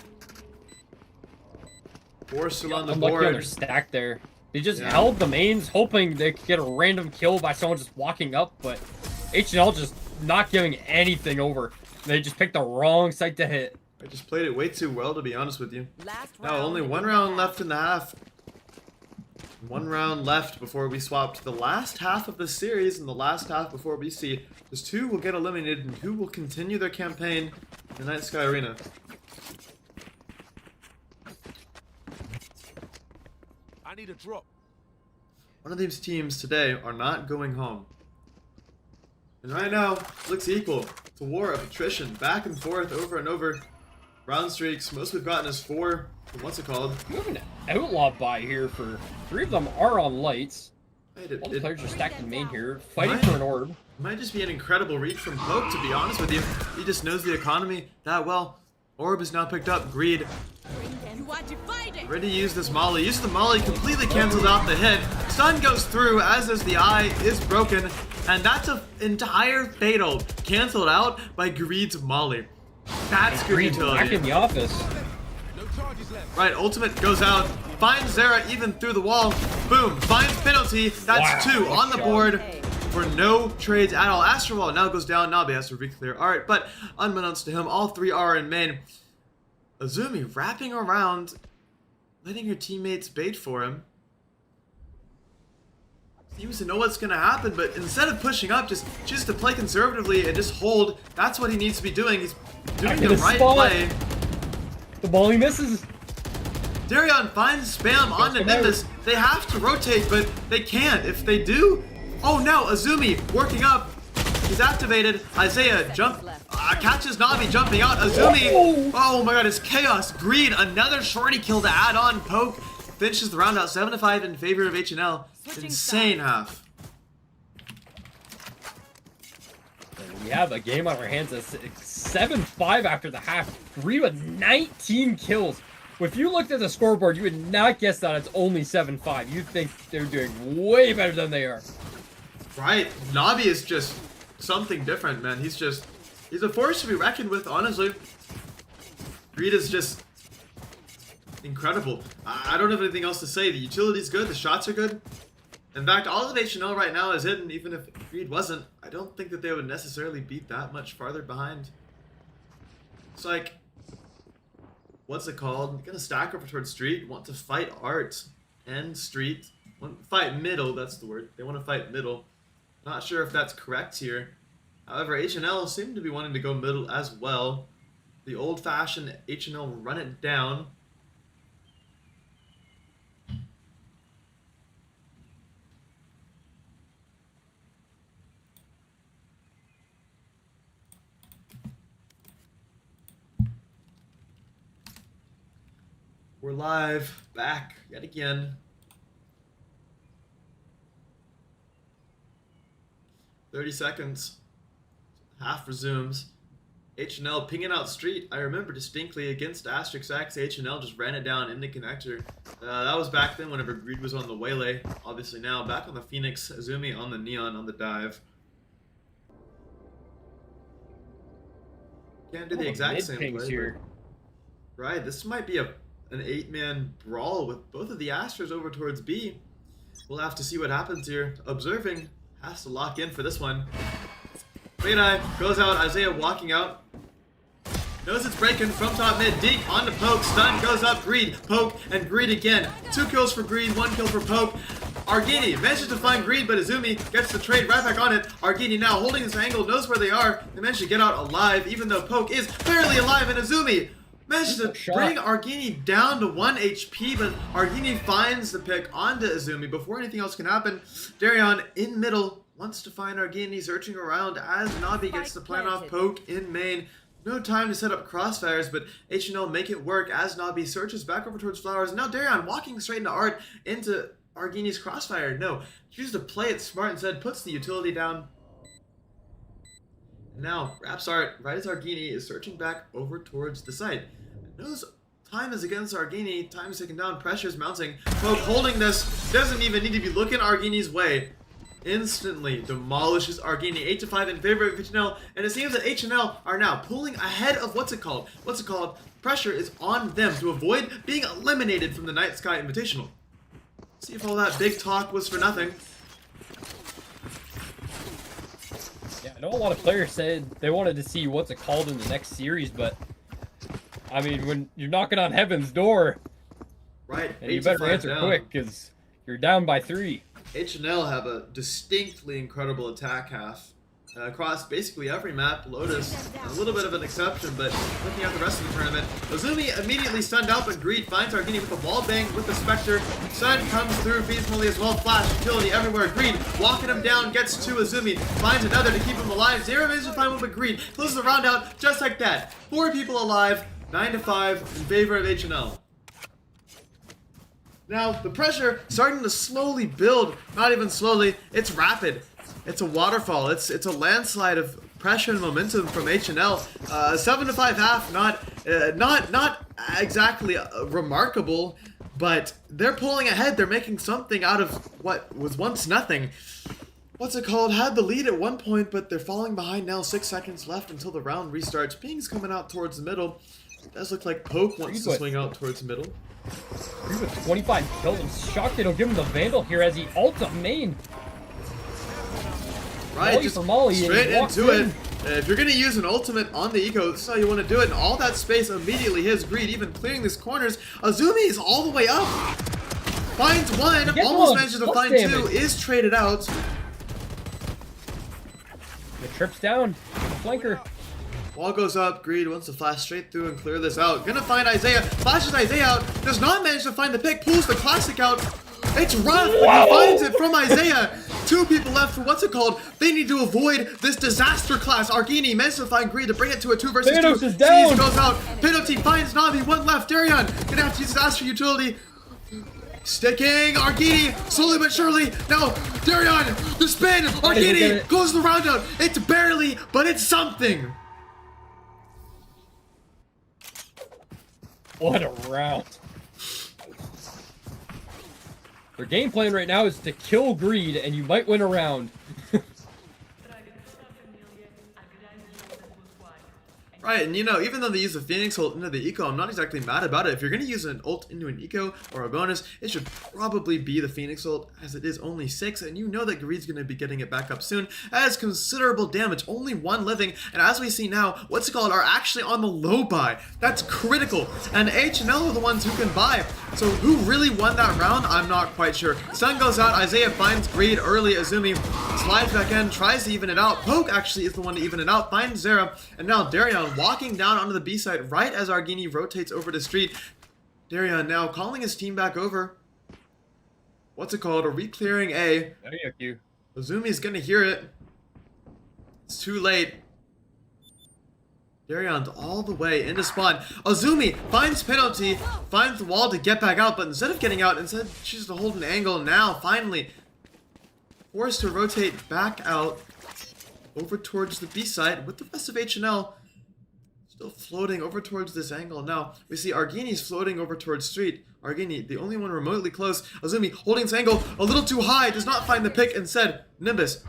4 still on the Unlucky on their board. stack there. They just held the mains, hoping they could get a random kill by someone just walking up, but HNL just not giving anything over. They just picked the wrong site to hit. I just played it way too well, to be honest with you. Last Now only 1 round left in the half. 1 round left before we swap to the last half of the series and the last half before we see just 2 will get eliminated and 2 will continue their campaign in the Night Sky Arena. I need a drop. One of these teams today are not going home. And right now, looks equal. It's a war of attrition, back and forth, over and over. Round streaks, most we've gotten is 4. What's it called? You have an outlaw buy here for 3 of them are on lights. It All the players are stacked in main here, fighting for an orb. might just be an incredible read from Poke, to be honest with you. He just knows the economy that well. Orb is now picked up. Greed. You are divided. Ready to use this Molly. Use the Molly, completely cancels out the hit. Stun goes through, as is the eye, is broken. And that's an entire fatal canceled out by Greed's Molly. That's good Greed back in utility. the office. No charges left. Right, ultimate goes out. Finds Zera even through the wall. Boom. Finds penalty. That's Wow, 2 on the nice board for no trades at all. Astro now goes down. Nabi has to re-clear. Alright, but unbeknownst to him, all 3 are in main. Azumi wrapping around, letting her teammates bait for him. Seems to know what's gonna happen, but instead of pushing up, just to play conservatively and just hold. That's what he needs to be doing. He's doing the right play. The Molly misses. Darion finds spam on the Nimbus. They have to rotate, but they can't. If they do, oh no, Azumi working up. He's activated. Isaiah catches Navi jumping out. Azumi. Oh my god, it's chaos. Greed, another shorty kill to add on. Poke finishes the round out 7-5 in favor of HNL. Switching Insane sides. half. And we have a game on our hands that's 7-5 after the half. Greed with 19 kills. If you looked at the scoreboard, you would not guess that it's only 7-5. You'd think they're doing way better than they are. Right. Navi is just something different, man. He's a force to be reckoned with, honestly. Greed is just incredible. I don't have anything else to say. The utility's good, the shots are good. In fact, all of HNL right now is hidden, even if Greed wasn't. I don't think that they would necessarily beat that much farther behind. It's like, what's it called? Gonna stack over towards Street, want to fight Art and Street. Want fight middle, that's the word. They want to fight middle. Not sure if that's correct here. However, HNL seem to be wanting to go middle as well. The old-fashioned HNL run it down. We're live, back yet again. 30 seconds. Half resumes. HNL pinging out Street. I remember distinctly against Asterix X, HNL just ran it down in the connector. That was back then whenever Greed was on the Waylay. Obviously now back on the Phoenix. Azumi on the Neon on the dive. Can't do the exact same play. Here. Right, this might be an 8-man brawl with both of the Astros over towards B. We'll have to see what happens here. Observing has to lock in for this one. Great Eye goes out. Isaiah walking out. Knows it's breaking from top mid. Deke on to Poke. Stun goes up. Greed. Poke and Greed again. 2 kills for Greed. 1 kill for Poke. Argini manages to find Greed, but Azumi gets the trade right back on it. Argini now holding this angle. Knows where they are. They manage to get out alive, even though Poke is barely alive. And Azumi manages to bring Argini down to 1 HP, but Argini finds the pick onto Azumi before anything else can happen. Darion in middle wants to find Argini, searching around as Navi gets the plan off Poke in main. No time to set up crossfires, but HNL make it work as Navi searches back over towards Flowers. Now Darion walking straight into Art into Argini's crossfire. No, chooses to play it smart instead, puts the utility down. Now, wraps Art right as Argini is searching back over towards the site. Knows time is against Argini, time is taken down, pressure is mounting. Poke holding this, doesn't even need to be looking Argini's way. Instantly demolishes Argini, 8-5 in favor of HNL, and it seems that HNL are now pulling ahead of what's it called? Pressure is on them to avoid being eliminated from the Night Sky Invitational. See if all that big talk was for nothing. Yeah, I know a lot of players said they wanted to see what's it called in the next series, but I mean, when you're knocking on heaven's door, right, and you better answer quick because you're down by 3. HNL have a distinctly incredible attack half across basically every map. Lotus, a little bit of an exception, but looking at the rest of the tournament, Azumi immediately stunned out, but Greed finds Argini with a wall bang with the Spectre. Sun comes through feasibly as well. Flash, utility everywhere. Greed walking him down, gets to Azumi, finds another to keep him alive. Zero manages to find one, but Greed closes the round out just like that. 4 people alive, 9-5 in favor of HNL. Now, the pressure starting to slowly build. Not even slowly, it's rapid. It's a waterfall. It's a landslide of pressure and momentum from HNL. 7-5 half, not exactly remarkable, but they're pulling ahead. They're making something out of what was once nothing. What's it called? Had the lead at one point, but they're falling behind now. 6 seconds left until the round restarts. Ping's coming out towards the middle. It does look like Poke wants to swing out towards the middle. Greed with 25 kills. I'm shocked they don't give him the Vandal here as he ults up main. Right, just straight into it. If you're going to use an ultimate on the eco, this is how you want to do it. And all that space immediately his Greed, even clearing these corners. Azumi is all the way up. Finds one, almost manages to find 2, is traded out. The trips down, flanker. Wall goes up, Greed wants to flash straight through and clear this out. Gonna find Isaiah, flashes Isaiah out, does not manage to find the pick, pulls the classic out. It's rough, but he finds it from Isaiah. 2 people left for what's it called? They need to avoid this disaster class. Argini manages to find Greed to bring it to a 2 versus 2. Is down. Seas goes out, Penalty finds Navi, 1 left. Darion gonna have to use his Astro utility. Sticking, Argini, slowly but surely. Now, Darion, the spin, Argini closes the round out. It's barely, but it's something. What a round. Their game plan right now is to kill greed, and you might win a round. Right, and you know, even though they use the Phoenix ult into the eco, I'm not exactly mad about it. If you're going to use an ult into an eco or a bonus, it should probably be the Phoenix ult, as it is only 6, and you know that Greed's going to be getting it back up soon. That has considerable damage, only 1 living, and as we see now, what's it called, are actually on the low buy. That's critical, and HNL are the ones who can buy. So who really won that round? I'm not quite sure. Sun goes out, Isaiah finds Greed early, Azumi slides back in, tries to even it out. Poke actually is the one to even it out, finds Zera, and now Darion walking down onto the B side right as Argini rotates over to Street. Darion now calling his team back over. What's it called? A re-clearing A. Thank you. Azumi's gonna hear it. It's too late. Darion's all the way into spawn. Azumi finds penalty, finds the wall to get back out, but instead of getting out, instead chooses to hold an angle. Now, finally, forced to rotate back out over towards the B side with the rest of HNL still floating over towards this angle. Now, we see Argini's floating over towards Street. Argini, the only one remotely close. Azumi holding this angle a little too high, does not find the pick. Instead, Nimbus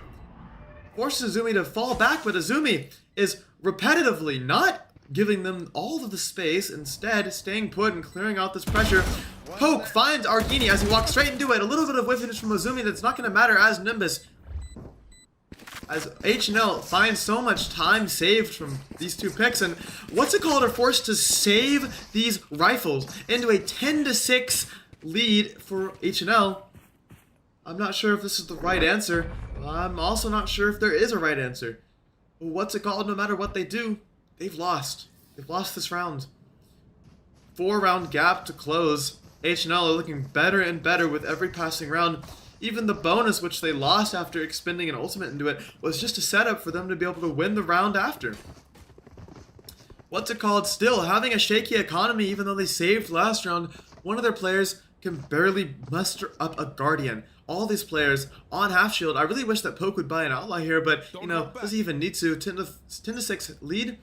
forces Azumi to fall back, but Azumi is repetitively not giving them all of the space, instead staying put and clearing out this pressure. Poke finds Argini as he walks straight into it. A little bit of whiffage from Azumi that's not going to matter as Nimbus, as HNL finds so much time saved from these two picks, and what's it called, are forced to save these rifles into a 10-6 lead for HNL. I'm not sure if this is the right answer. I'm also not sure if there is a right answer. But what's it called, no matter what they do, they've lost. They've lost this round. 4-round gap to close. HNL are looking better and better with every passing round. Even the bonus, which they lost after expending an ultimate into it, was just a setup for them to be able to win the round after. What's it called? Still having a shaky economy, even though they saved last round. One of their players can barely muster up a Guardian. All these players on half shield. I really wish that Poke would buy an Outlaw here, but, you know, doesn't even need to. 10-6 lead.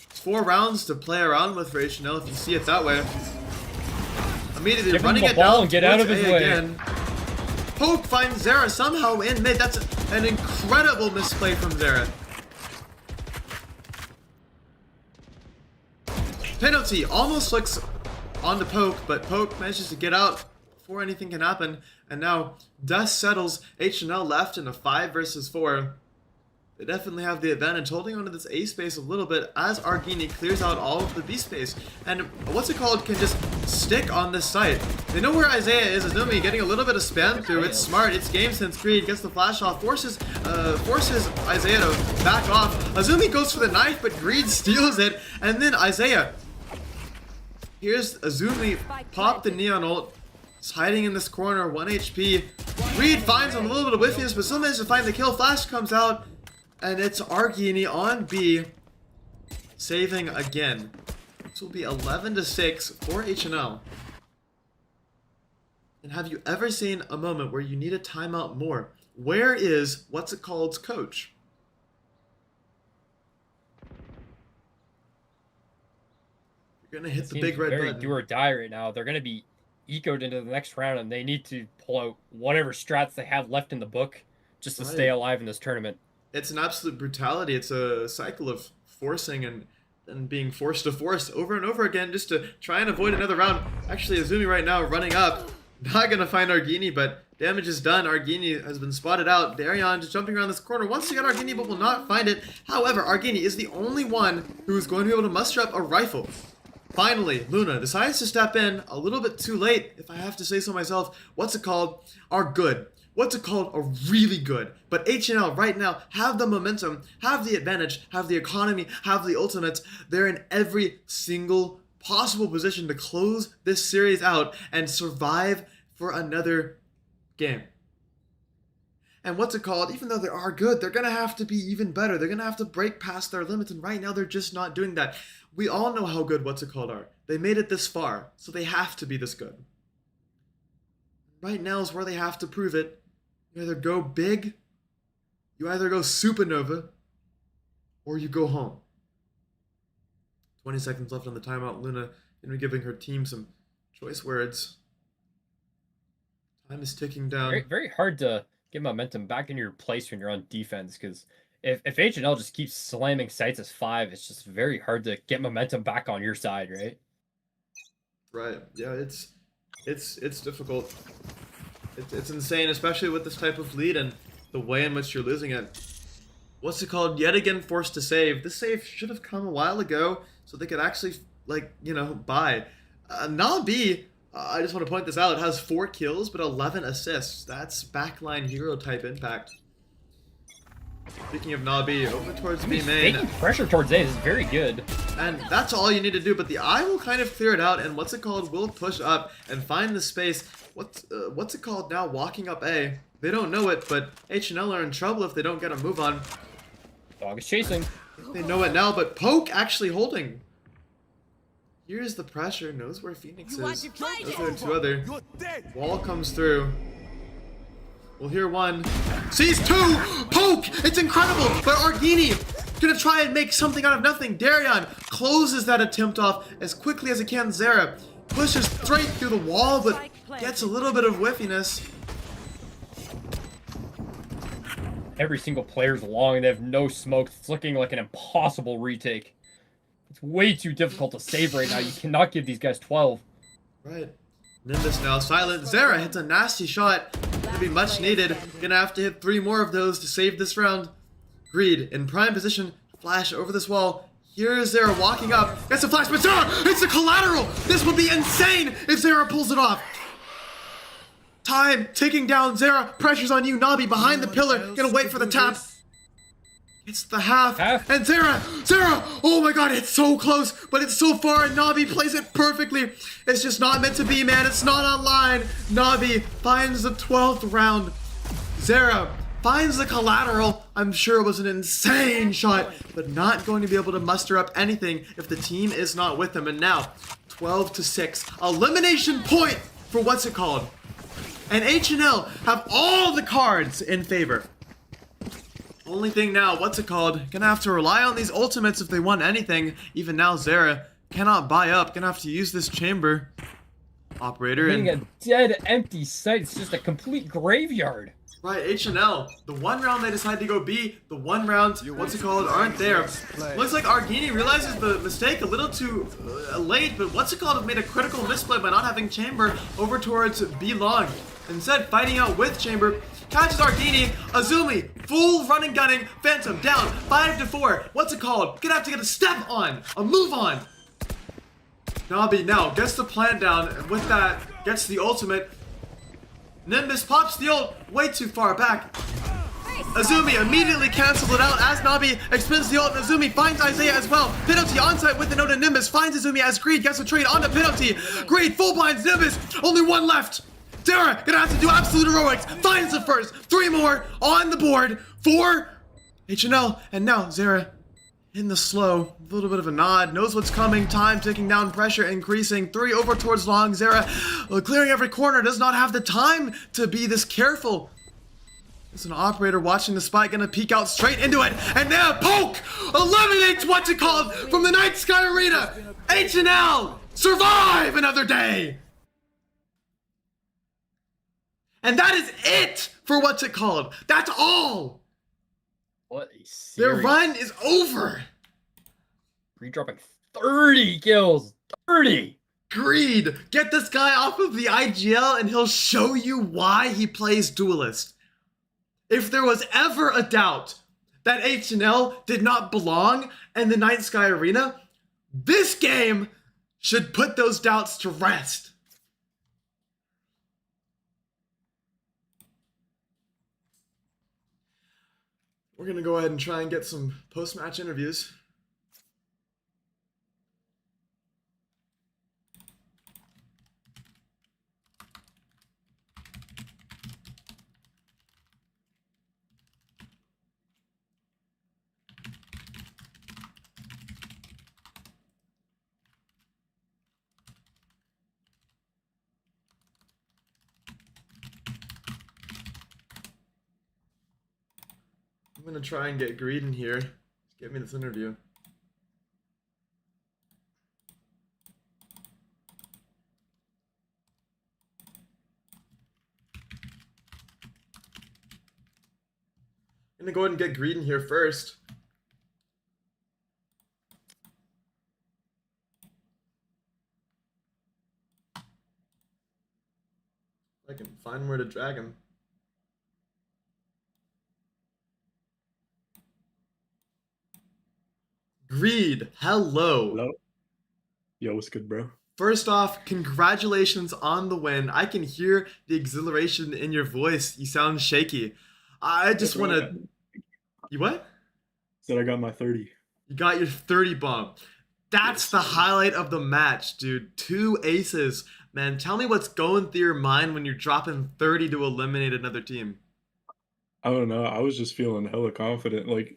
It's 4 rounds to play around with for HNL, if you see it that way. Immediately Give running him it the ball down and get out of his way. again. Poke finds Zera somehow in mid. That's an incredible misplay from Zera. Penalty almost looks onto Poke, but Poke manages to get out before anything can happen. And now dust settles. HNL left in a 5 versus 4. They definitely have the advantage, holding onto this A space a little bit as Argini clears out all of the B space. And what's it called can just stick on this site. They know where Isaiah is. Azumi getting a little bit of spam through. It's smart. It's game sense. Greed gets the flash off, forces Isaiah to back off. Azumi goes for the knife, but Greed steals it. And then Isaiah, here's Azumi pop the neon ult. He's hiding in this corner, 1 HP. Greed finds him, a little bit of whiffiness, but still manages to find the kill. Flash comes out. And it's Argini on B, saving again. This will be 11-6 for HNL. And have you ever seen a moment where you need a timeout more? Where is what's it called's coach? You're gonna hit the big red very button. do or die right now. They're gonna be ecoed into the next round, and they need to pull out whatever strats they have left in the book just to stay alive in this tournament. It's an absolute brutality. It's a cycle of forcing and being forced to force over and over again just to try and avoid another round. Actually, Azumi right now running up. Not going to find Argini, but damage is done. Argini has been spotted out. Darion just jumping around this corner. Wants to get Argini, but will not find it. However, Argini is the only one who is going to be able to muster up a rifle. Finally, Luna decides to step in a little bit too late, if I have to say so myself. What's it called? Are good. What's it called? Are really good. But HNL right now have the momentum, have the advantage, have the economy, have the ultimates. They're in every single possible position to close this series out and survive for another game. And what's it called? Even though they are good, they're going to have to be even better. They're going to have to break past their limits, and right now they're just not doing that. We all know how good what's it called are. They made it this far, so they have to be this good. Right now is where they have to prove it. You either go big, you either go supernova, or you go home. 20 seconds left on the timeout. Luna going to be giving her team some choice words. Time is ticking down. Very, very hard to get momentum back in your place when you're on defense, because if HNL just keeps slamming sites as 5, it's just very hard to get momentum back on your side, right? Right. Yeah, it's difficult. It's insane, especially with this type of lead and the way in which you're losing it. What's it called? Yet again forced to save. This save should have come a while ago, so they could actually, like, you know, buy. Nabi, I just want to point this out, has 4 kills but 11 assists. That's backline hero type impact. Speaking of Nabi, over towards B main. Taking pressure towards A is very good. And that's all you need to do, but the eye will kind of clear it out, and what's it called will push up and find the space. What's it called now walking up A? They don't know it, but HNL are in trouble if they don't get a move on. Dog is chasing. They know it now, but Poke actually holding. Here's the pressure, knows where Phoenix is. Those are the 2 other. You're dead. Wall comes through. We'll hear 1. Sees 2! Poke! It's incredible! But Argini gonna try and make something out of nothing. Darion closes that attempt off as quickly as he can. Zera pushes straight through the wall, but gets a little bit of whiffiness. Every single player's long and they have no smokes. It's looking like an impossible retake. It's way too difficult to save right now. You cannot give these guys 12. Right. Nimbus now silent. Zera hits a nasty shot. Gonna be much needed. Gonna have to hit 3 more of those to save this round. Greed in prime position. Flash over this wall. Here's Zera walking up. Gets a flash, but Zera hits the collateral. This would be insane if Zera pulls it off. Time ticking down. Zera pressures on you. Nabi behind the pillar. Gonna wait for the tap. It's the half. And Zera! Oh my god, it's so close, but it's so far, and Nabi plays it perfectly. It's just not meant to be, man. It's not online. Nabi finds the 12th round. Zera finds the collateral. I'm sure it was an insane shot, but not going to be able to muster up anything if the team is not with them. And now, 12-6. Elimination point for what's it called? And HNL have all the cards in favor. Only thing now, what's it called? Gonna have to rely on these ultimates if they want anything. Even now, Zera cannot buy up. Gonna have to use this chamber. Operator Getting and... a dead, empty site. It's just a complete graveyard. Right, HNL. The 1 round they decide to go B. The 1 round, what's it called, aren't there. Looks like Argini realizes the mistake a little too late, but what's it called has made a critical misplay by not having chamber over towards B long. Instead, fighting out with chamber. Catches Argini, Azumi, full running gunning, Phantom down, 5-4. What's it called? Gonna have to get a step on, a move on. Nabi now gets the plan down, and with that, gets the ultimate. Nimbus pops the ult way too far back. Azumi immediately cancels it out as Nabi expends the ult, and Azumi finds Isaiah as well. Penalty onside with the note, and Nimbus finds Azumi as Greed gets a trade onto Penalty. Greed full blinds Nimbus, only 1 left. Zera gonna have to do absolute heroics. Finds the first. 3 more on the board for HNL. And now Zera in the slow. A little bit of a nod. Knows what's coming. Time ticking down. Pressure increasing. 3 over towards long. Zera clearing every corner. Does not have the time to be this careful. There's an operator watching the spike. Gonna peek out straight into it. And now Poke eliminates what's it called from the Night Sky Arena. HNL survive another day. And that is it for what's it called. That's all. What a series. Their run is over. Re-dropping 30 kills. 30. Greed. Get this guy off of the IGL and he'll show you why he plays Duelist. If there was ever a doubt that HNL did not belong in the Night Sky Arena, this game should put those doubts to rest. We're going to go ahead and try and get some post-match interviews. gonna try and get Greed in here. Get me this interview. I'm gonna go ahead and get Greed in here first. I can find where to drag him. Greed, hello. Hello? Yo, what's good, bro? First off, congratulations on the win. I can hear the exhilaration in your voice. You sound shaky. I just bro, want to. You what? Said I got my 30. You got your 30 bomb. That's Yes, the sir. highlight of the match, dude. 2 aces. Man, tell me what's going through your mind when you're dropping 30 to eliminate another team. I don't know. I was just feeling hella confident. Like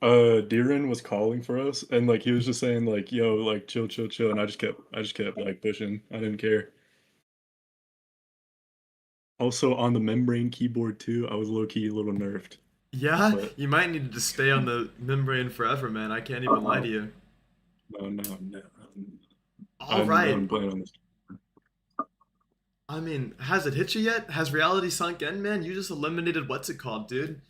Deeren was calling for us, and like he was just saying like, "Yo, like chill, chill, chill," and I just kept like pushing. I didn't care. Also on the membrane keyboard too, I was low key a little nerfed, Yeah, but you might need to stay on the membrane forever, man. I can't even lie to you. no, no, no. All I'm right. done playing on this. I mean, has it hit you yet? Has reality sunk in, man? You just eliminated what's it called, dude.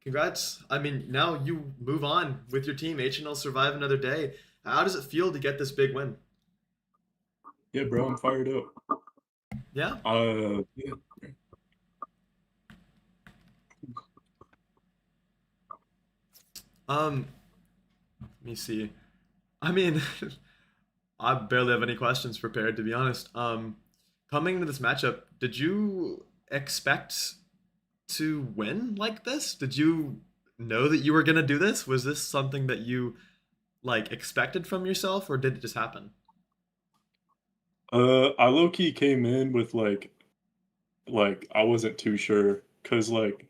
Congrats. I mean, now you move on with your team. HNL survive another day. How does it feel to get this big win? Yeah, bro, I'm fired up. Yeah. Yeah. Let me see. I mean, I barely have any questions prepared, to be honest. Coming into this matchup, did you expect to win like this? Did you know that you were gonna do this? Was this something that you like expected from yourself, or did it just happen? I low key came in with like I wasn't too sure because like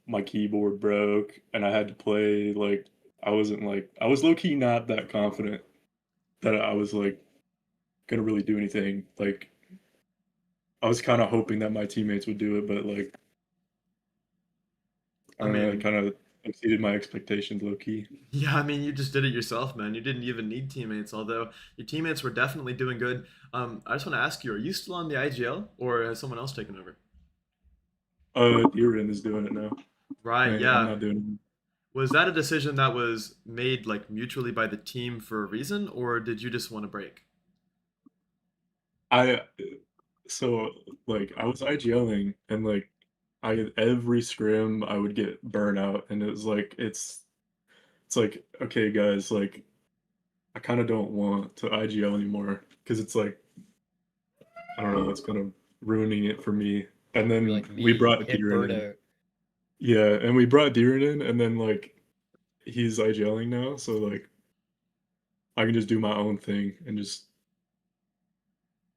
my keyboard broke and I had to play like I was low key not that confident that I was like gonna really do anything. Like I was kind of hoping that my teammates would do it, but like I I don't know, it mean, kind of exceeded my expectations low key. yeah, I mean, you just did it yourself, man. You didn't even need teammates, although your teammates were definitely doing good. I just want to ask you, are you still on the IGL, or has someone else taken over? Dirin is doing it now. Right, I'm yeah. not doing it. Was that a decision that was made like mutually by the team for a reason, or did you just want to break? I so like I was IGLing and like I every scrim I would get burnout and it was like it's like okay guys like I kind of don't want to IGL anymore because it's like I don't know it's kind of ruining it for me. And You're then like we me, brought hit Deeren in. burnout. Yeah, and we brought Deeren in and then like he's IGLing now, so like I can just do my own thing and just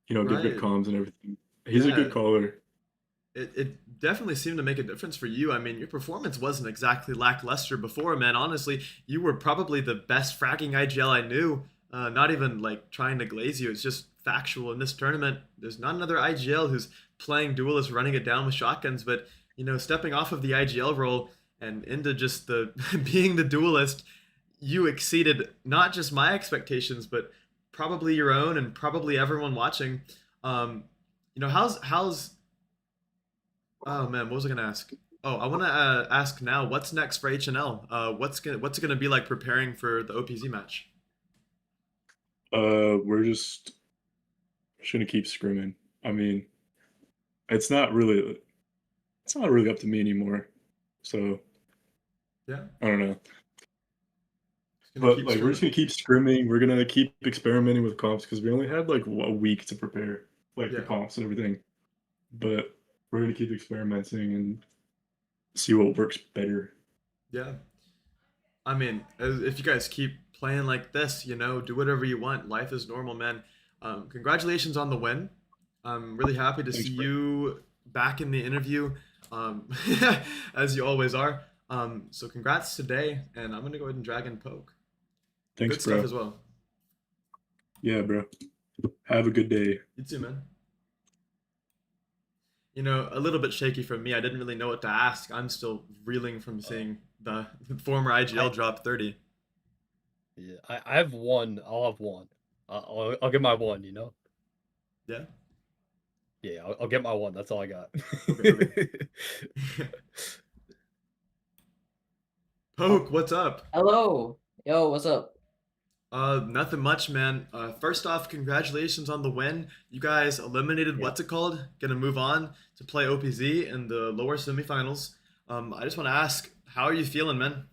give good Right. comms and everything. He's a good Yeah. caller. It definitely seemed to make a difference for you. I mean, your performance wasn't exactly lackluster before, man. Honestly, you were probably the best fragging IGL I knew. Not even like trying to glaze you. It's just factual in this tournament. There's not another IGL who's playing duelist, running it down with shotguns. But stepping off of the IGL role and into just the being the duelist, you exceeded not just my expectations, but probably your own and probably everyone watching. How's Oh man, what was I gonna ask? Oh, I want to ask now. What's next for HNL? What's it gonna be like preparing for the OPZ match? We're just gonna keep scrimming. I mean, it's not really it's not really up to me anymore. So Yeah, I don't know. just gonna But keep like we're just scrimming. gonna keep scrimming. We're gonna keep experimenting with comps because we only had like a week to prepare, like the Yeah, comps and everything. But we're gonna keep experimenting and see what works better. yeah. I mean, if you guys keep playing like this, do whatever you want. Life is normal, man. Congratulations on the win. I'm really happy to see Thanks, bro. you back in the interview, um, as you always are. So congrats today, and I'm gonna go ahead and drag in poke. Thanks, Good stuff bro. as well. Yeah, bro. Have a good day. You too, man. You know, a little bit shaky from me. I didn't really know what to ask. I'm still reeling from seeing the former IGL I drop 30. yeah, I have one. I'll have one. I'll get my one. You know. Yeah. Yeah, I'll get my one. That's all I got. Okay. Okay. Oh, Poke, what's up? hello. Yo, what's up? Nothing much, man. First off, congratulations on the win. You guys eliminated Yeah. what's it called? Gonna move on to play OPZ in the lower semifinals. I just want to ask, how are you feeling, man?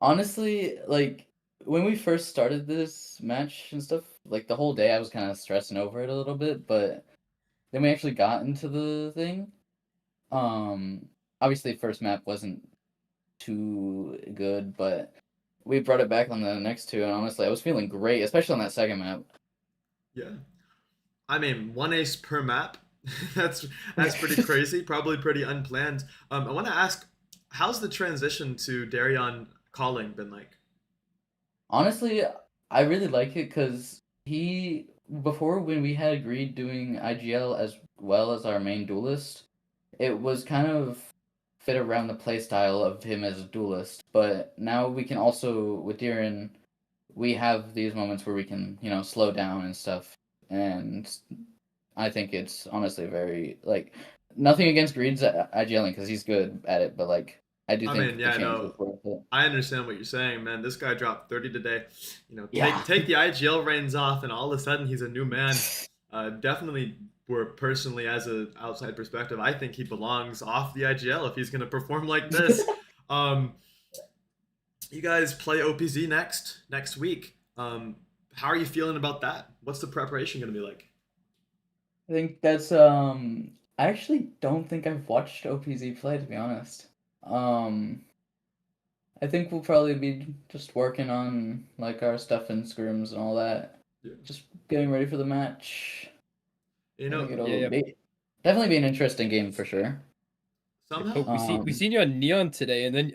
Honestly, like when we first started this match and stuff, like the whole day I was kind of stressing over it a little bit, but then we actually got into the thing. Um, Obviously first map wasn't too good, but we brought it back on the next two, and honestly I was feeling great, especially on that second map. Yeah. I mean, one ace per map. that's that's pretty crazy. Probably pretty unplanned. I want to ask, how's the transition to Darion calling been like? Honestly, I really like it because before when we had agreed doing IGL as well as our main duelist, it was kind of fit around the playstyle of him as a duelist. But now we can also, with Diren, we have these moments where we can, slow down and stuff. And I think it's honestly very, like, nothing against Greed's IGLing because he's good at it, but, like, I do I think mean, the yeah, change no, was worth it. I understand what you're saying, man. This guy dropped 30 today. You know, take Yeah. take the IGL reins off, and all of a sudden he's a new man. Definitely, were personally as an outside perspective, I think he belongs off the IGL if he's gonna perform like this. Um, you guys play OPZ next week. How are you feeling about that? What's the preparation gonna be like? I think that's I actually don't think I've watched OPZ play, to be honest. Um I think we'll probably be just working on like our stuff in scrims and all that. Yeah. Just getting ready for the match. You I think know, Yeah, it'll yeah. definitely be an interesting game for sure. Yeah, somehow Poke, we Um seen you on Neon today, and then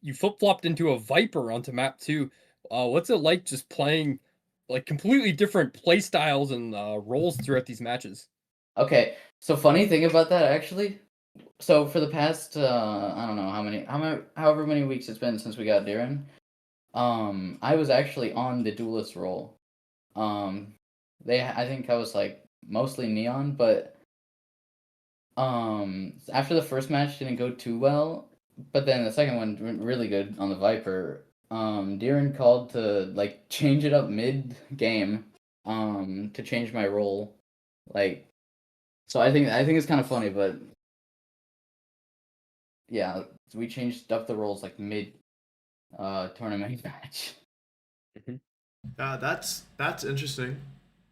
you flip flopped into a Viper onto map two. What's it like just playing like completely different play styles and roles throughout these matches? okay, so funny thing about that actually. So for the past I don't know however many weeks it's been since we got Darren, I was actually on the duelist role. Um, I think I was like mostly neon, but after the first match didn't go too well, but then the second one went really good on the Viper. Deeren called to like change it up mid game, to change my role, like so I think it's kind of funny, but yeah, we changed up the roles like mid tournament match. Mhm. that's interesting.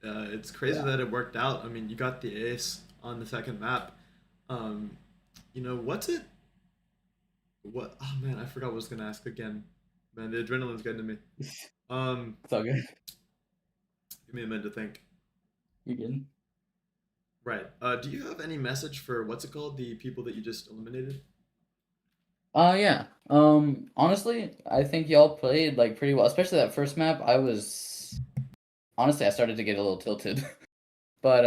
It's crazy Yeah. that it worked out. I mean, you got the ace on the second map. Um, you know, what's it? What? Oh man, I forgot what I was gonna ask again. Man, the adrenaline's getting to me. Um, It's all good. give me a minute to think. You good? Right. Do you have any message for what's it called? The people that you just eliminated? Yeah. Honestly, I think y'all played like pretty well, especially that first map. Honestly, I started to get a little tilted. But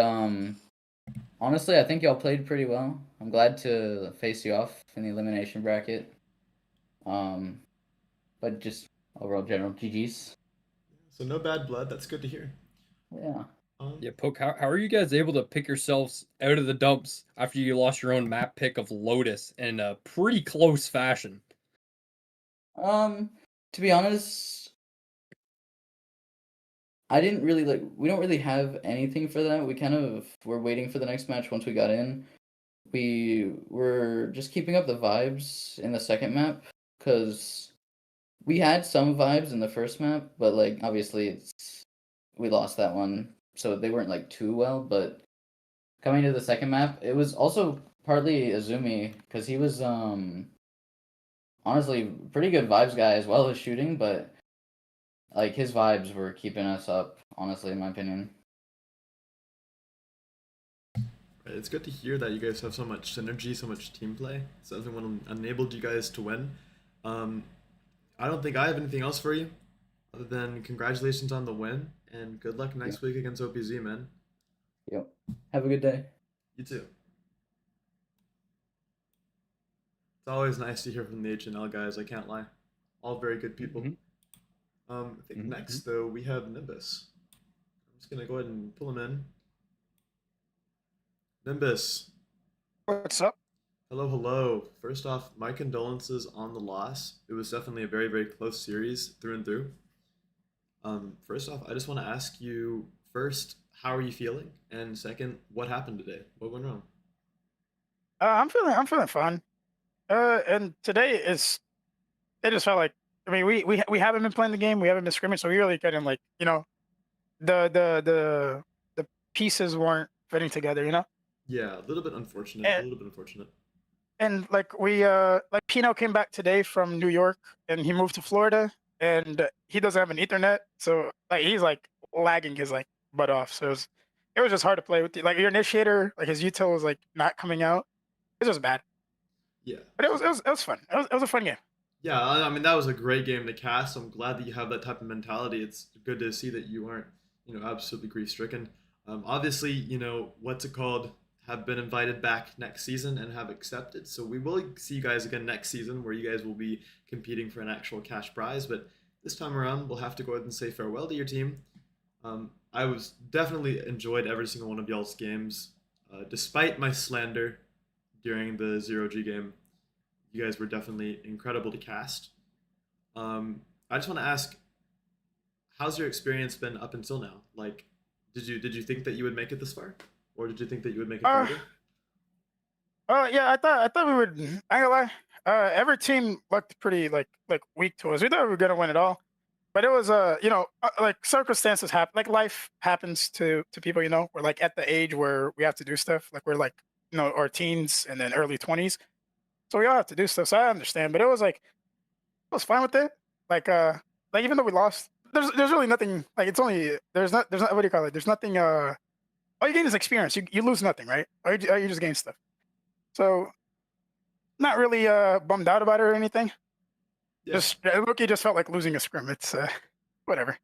honestly, I think y'all played pretty well. I'm glad to face you off in the elimination bracket. Um, but just overall general GG's. So no bad blood. That's good to hear. Yeah. Yeah, Poke, how are you guys able to pick yourselves out of the dumps after you lost your own map pick of Lotus in a pretty close fashion? Um, to be honest, I didn't really like. We don't really have anything for that. We kind of were waiting for the next match once we got in. We were just keeping up the vibes in the second map because we had some vibes in the first map, but like obviously we lost that one, so they weren't like too well. But coming to the second map, it was also partly Azumi because he was honestly pretty good vibes guy as well as shooting, but like his vibes were keeping us up. Honestly, in my opinion. Right, it's good to hear that you guys have so much synergy, so much team play. Something what enabled you guys to win. Um, I don't think I have anything else for you, other than congratulations on the win and good luck Yeah. next week against OPZ, man. Yep. Have a good day. You too. always nice to hear from the HNL guys. I can't lie, all very good people. Mhm. I think Mhm, next though we have Nimbus. I'm just gonna go ahead and pull him in. Nimbus, What's up? hello, hello. First off, my condolences on the loss. It was definitely a very, very close series through and through. First off, I just want to ask you first, how are you feeling? And second, what happened today? What went wrong? I'm feeling fine. And today is it just felt like I mean we haven't been playing the game, we haven't been scrimming, so we really couldn't like the pieces weren't fitting together, Yeah, a little bit unfortunate. A And little bit unfortunate. like we like Pino came back today from New York and he moved to Florida and he doesn't have an Ethernet, so like he's like lagging his like butt off. So it was just hard to play with. Like your initiator, like his util was like not coming out. It was bad, Yeah. but it was fun. It was a fun game. Yeah, I mean that was a great game to cast. I'm glad that you have that type of mentality. It's good to see that you aren't, absolutely grief stricken. Obviously, what's it called, have been invited back next season and have accepted. So we will see you guys again next season, where you guys will be competing for an actual cash prize. But this time around, we'll have to go ahead and say farewell to your team. I was definitely enjoyed every single one of y'all's games, despite my slander during the 0G game. You guys were definitely incredible to cast. I just want to ask, how's your experience been up until now? Like, did you think that you would make it this far, or did you think that you would make it Uh, further? yeah, I thought we would. I ain't gonna lie. Every team looked pretty like weak to us. We thought we were gonna win it all, but it was like circumstances happen. Like life happens to people. We're like at the age where we have to do stuff. Like we're like our teens and then early 20s. So we all have to do stuff. So I understand, but it was like I was fine with it. Like like even though we lost, there's really nothing. Like it's only there's not what do you call it? There's nothing. All you gain is experience. You lose nothing, right? Or you just gain stuff. So not really bummed out about it or anything. Yeah, Just rookie just felt like losing a scrim. It's whatever.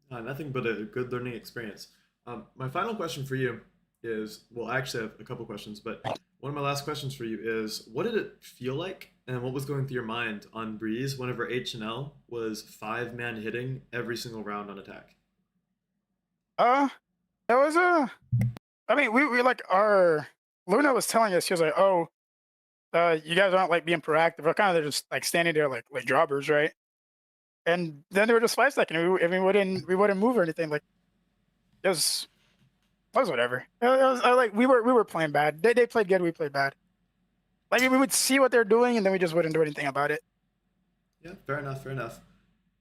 nothing but a good learning experience. My final question for you is, well, I actually have a couple questions, but one of my last questions for you is, what did it feel like, and what was going through your mind on Breeze whenever HNL was 5-man hitting every single round on attack? That was I mean, we like our Luna was telling us, she was like, "Oh, you guys aren't like being proactive. We're kind of just like standing there like jobbers, right?" And then they were just 5 second. We wouldn't move or anything. Like it was whatever. It was like we were playing bad. They played good. We played bad. Like we would see what they're doing, and then we just wouldn't do anything about it. Yeah, fair enough, fair enough.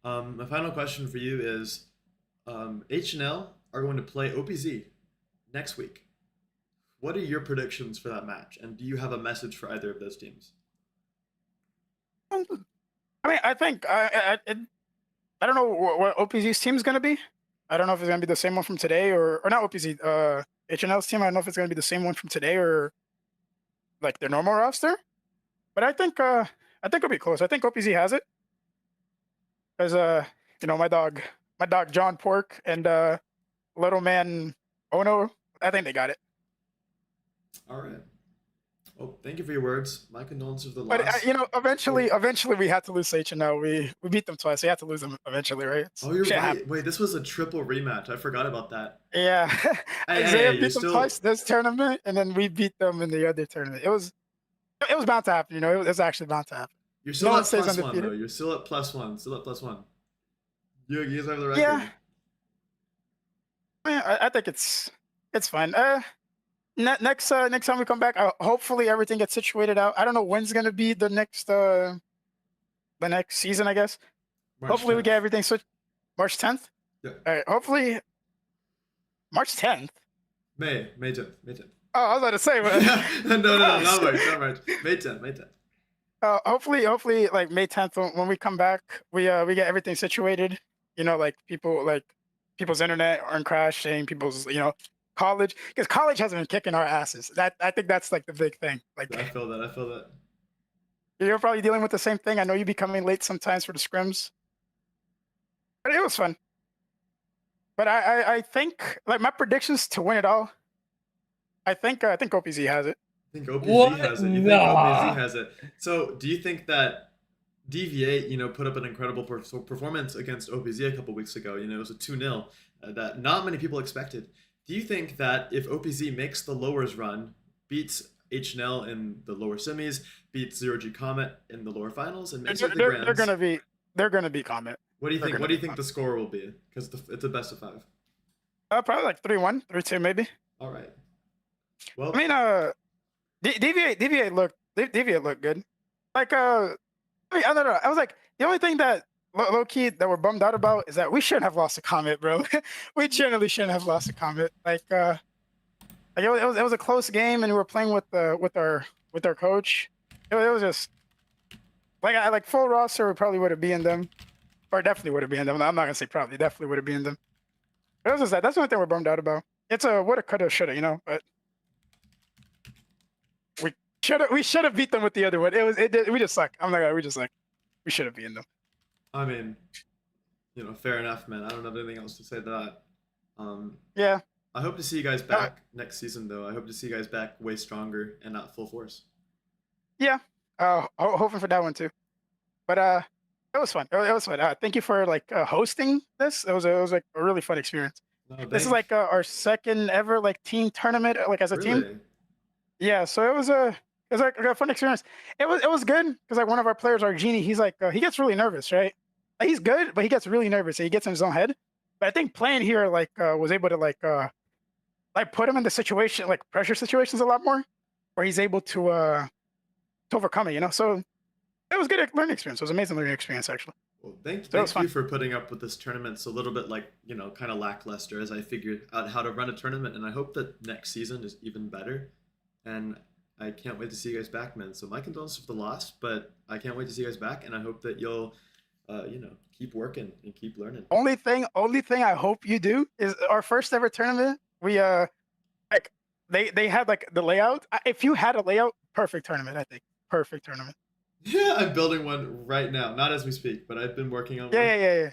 My final question for you is, HNL are going to play OPZ next week. What are your predictions for that match, and do you have a message for either of those teams? I mean, I think I don't know what OPZ's team is gonna be. I don't know if it's gonna be the same one from today or not OPZ. HNL's team. I don't know if it's gonna be the same one from today or like their normal roster. But I think it'll be close. I think OPZ has it because my dog John Pork and little man Ono. I think they got it. All right. Well, thank you for your words. My condolences for the But loss. eventually we had to lose HNL. We beat them twice. We had to lose them eventually, right? Oh, you're Shit right. happens. Wait, this was a triple rematch. I forgot about that. Yeah, Hey, Isaiah you're beat them still twice this tournament, and then we beat them in the other tournament. It was bound to happen. It was actually bound to happen. you're No still one at stays plus one undefeated. though. You're still at plus one. Still at plus one. You guys have the record. Yeah, I think it's fine. Next time we come back, hopefully everything gets situated out. I don't know when's gonna be the next season. I guess March hopefully we 10th. get everything switched. March 10th. Yeah. All right. Hopefully March 10th. May 10th. May 10th. Oh, I was about to say, but No, not March, not March. May 10th, May 10th. hopefully, like May 10th when we come back, we get everything situated. Like people's internet aren't crashing, people's college, because college hasn't been kicking our asses. I think that's like the big thing. Like I feel that. I feel that. you're probably dealing with the same thing. I know you be coming late sometimes for the scrims, but it was fun. But I think like my predictions to win it all. I think OPZ has it. think OPZ What? has it. You think Nah. OPZ has it. So, do you think that DV8, put up an incredible performance against OPZ a couple weeks ago? It was a 2-0 that not many people expected. Do you think that if OPZ makes the lowers run, beats HNL in the lower semis, beats Zero G Comet in the lower finals, and makes it to the They're grands, gonna be Comet. what do you They're think? gonna What do you be think the score will be? Because it's a best of 5. Probably like 3-1, 3-2 maybe. All right. Well, I mean, DV8 looked good. Like, I don't know. I was like, the only thing that low key that we're bummed out about is that we shouldn't have lost a Comet, bro. We generally shouldn't have lost a Comet. Like it was a close game, and we were playing with our coach. It was just like I like full roster. We probably would have been them, or definitely would have been them. I'm not gonna say probably, definitely would have been them. But it was just that. That's the only thing we're bummed out about. It's a woulda, coulda, shoulda, but we should have beat them with the other one. We just suck. I'm not gonna. We just like we should have beaten them. I mean, fair enough, man. I don't have anything else to say to that. Yeah. I hope to see you guys back next season, though. I hope to see you guys back way stronger and not full force. Yeah. Hoping for that one too. But it was fun. It was fun. Thank you for like hosting this. It was like a really fun experience. No, This is like our second ever like team tournament, like as a team. really? Yeah. So it was like a fun experience. It was good because like one of our players, our genie, he's like he gets really nervous, right? Like, he's good, but he gets really nervous. He gets in his own head. But I think playing here like was able to like put him in the situation, like pressure situations a lot more, where he's able to overcome it. So it was good learning experience. It was an amazing learning experience actually. Well, thank So it was you fun. for putting up with this tournament. It's a little bit like, kind of lackluster as I figured out how to run a tournament, and I hope that next season is even better. And I can't wait to see you guys back, man. So my condolences for the loss, but I can't wait to see you guys back, and I hope that you'll, keep working and keep learning. Only thing I hope you do is our first ever tournament. We like they had like the layout. If you had a layout, perfect tournament. I think perfect tournament. Yeah, I'm building one right now. Not as we speak, but I've been working on one. Yeah.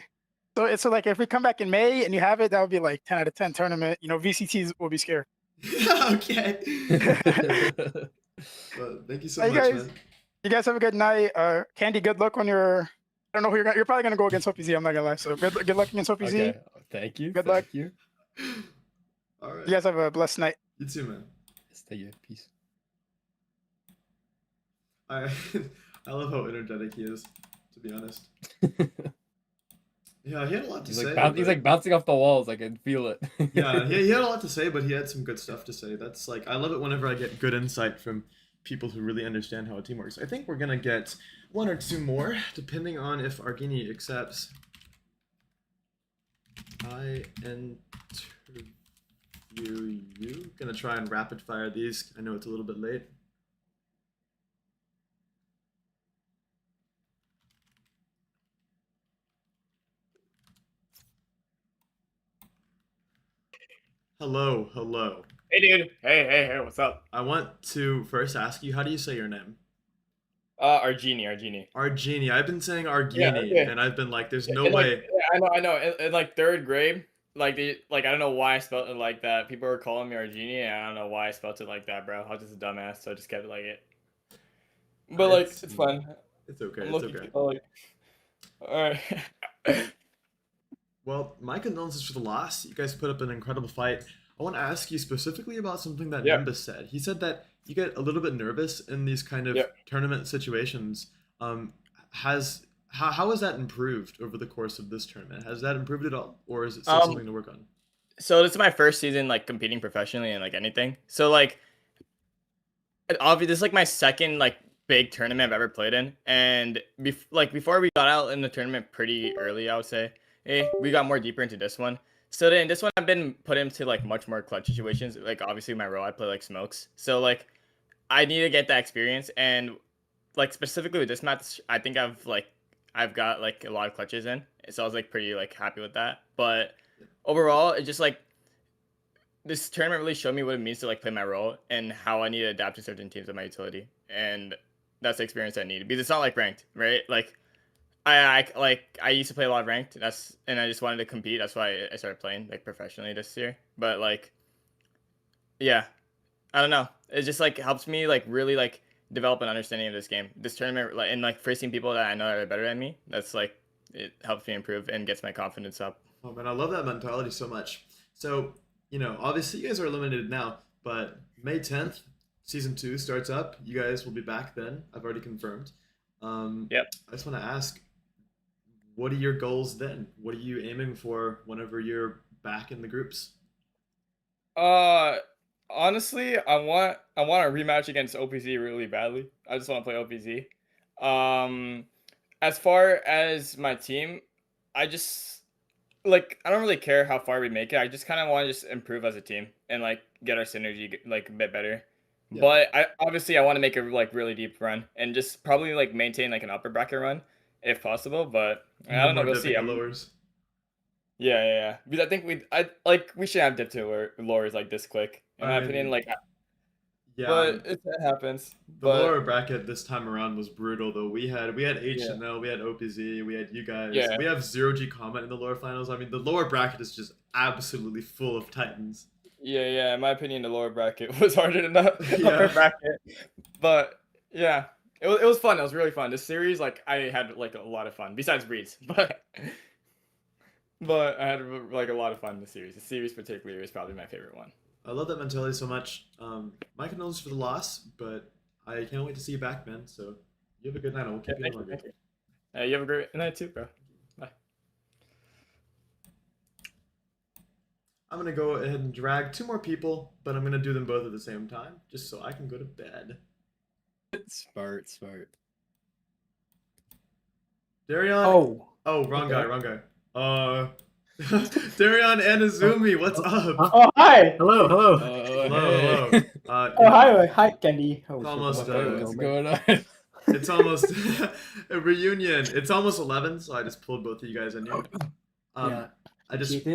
So it's like if we come back in May and you have it, that would be like 10 out of 10 tournament. VCTs will be scared. Okay. But thank you so much, guys, man. You guys have a good night. Candy, good luck on your. I don't know who you're probably gonna go against OPZ. I'm not gonna lie. So good luck against OPZ. Okay. Thank you. Good luck. Thank you. All right. You guys have a blessed night. You too, man. Yes, thank you. Peace. I I love how energetic he is, to be honest. Yeah, he had a lot to He's say. like he's like bouncing off the walls. I can feel it. Yeah, he had a lot to say, but he had some good stuff to say. That's like, I love it whenever I get good insight from people who really understand how a team works. I think we're gonna get 1 or 2 more, depending on if Argini accepts. I interview you. Gonna try and rapid fire these. I know it's a little bit late. Hello, hello. Hey, dude. Hey, what's up? I want to first ask you, how do you say your name? Argini. Argini. I've been saying Argini, Yeah, okay. and I've been like, there's no In, like, way. yeah, I know. In like 3rd grade, like I don't know why I spelled it like that. People were calling me Argini, and I don't know why I spelled it like that, bro. I was just a dumbass, so I just kept it like it. But like, it's fun. It's okay. I'm It's looking okay. for, like, all right. Well, my condolences for the loss. You guys put up an incredible fight. I want to ask you specifically about something that Yeah. Nimbus said. He said that you get a little bit nervous in these kind of Yeah. tournament situations. How has that improved over the course of this tournament? Has that improved at all, or is it still something to work on? So this is my first season like competing professionally and like anything. So like, obviously this is like my second like big tournament I've ever played in, and before we got out in the tournament pretty early, I would say, we got more deeper into this one. So then this one I've been put into like much more clutch situations. Like obviously my role I play like smokes, so like I need to get that experience, and like specifically with this match, I think I've got like a lot of clutches in, so I was like pretty like happy with that. But overall, it just like this tournament really showed me what it means to like play my role and how I need to adapt to certain teams with my utility, and that's the experience I need because it's not like ranked, right? Like I used to play a lot of ranked, and I just wanted to compete. That's why I started playing like professionally this year. But like, yeah, I don't know. it just like helps me like really like develop an understanding of this game, this tournament, like, and like facing people that I know are better than me. That's like it helps me improve and gets my confidence up. Oh man, I love that mentality so much. So, obviously you guys are eliminated now, but May 10th, season 2 starts up. You guys will be back then. I've already confirmed. Yep. I just want to ask, what are your goals then? What are you aiming for whenever you're back in the groups? Honestly, I want a rematch against OPZ really badly. I just want to play OPZ. As far as my team, I just like I don't really care how far we make it. I just kind of want to just improve as a team and like get our synergy like a bit better. Yeah. But I want to make a like really deep run and just probably like maintain like an upper bracket run if possible. But I don't know. We'll see. Lowers. Yeah. Because I think we should have dip to lowers like this quick. In my opinion, like. Yeah. But it happens. The lower bracket this time around was brutal though. We had HNL, we had OPZ, we had you guys. Yeah. We have Zero G Comment in the lower finals. I mean, the lower bracket is just absolutely full of titans. Yeah. In my opinion, the lower bracket was harder than the upper bracket. But yeah, it was fun. It was really fun. This series, like, I had like a lot of fun. Besides Breeds, but I had like a lot of fun in the series. The series particularly was probably my favorite one. I love that mentality so much. My condolences for the loss, but I can't wait to see you back, man. So you have a good night. I will keep you in mind. You have a great night too, bro. Bye. I'm gonna go ahead and drag 2 more people, but I'm gonna do them both at the same time, just so I can go to bed. Smart. Darion. Oh, wrong guy. Darion and Azumi, what's up? Oh, hi. Hello. Hello. Hi, Candy. It's almost What's going on? it's almost a reunion. It's almost 11, so I just pulled both of you guys in here. Yeah. I just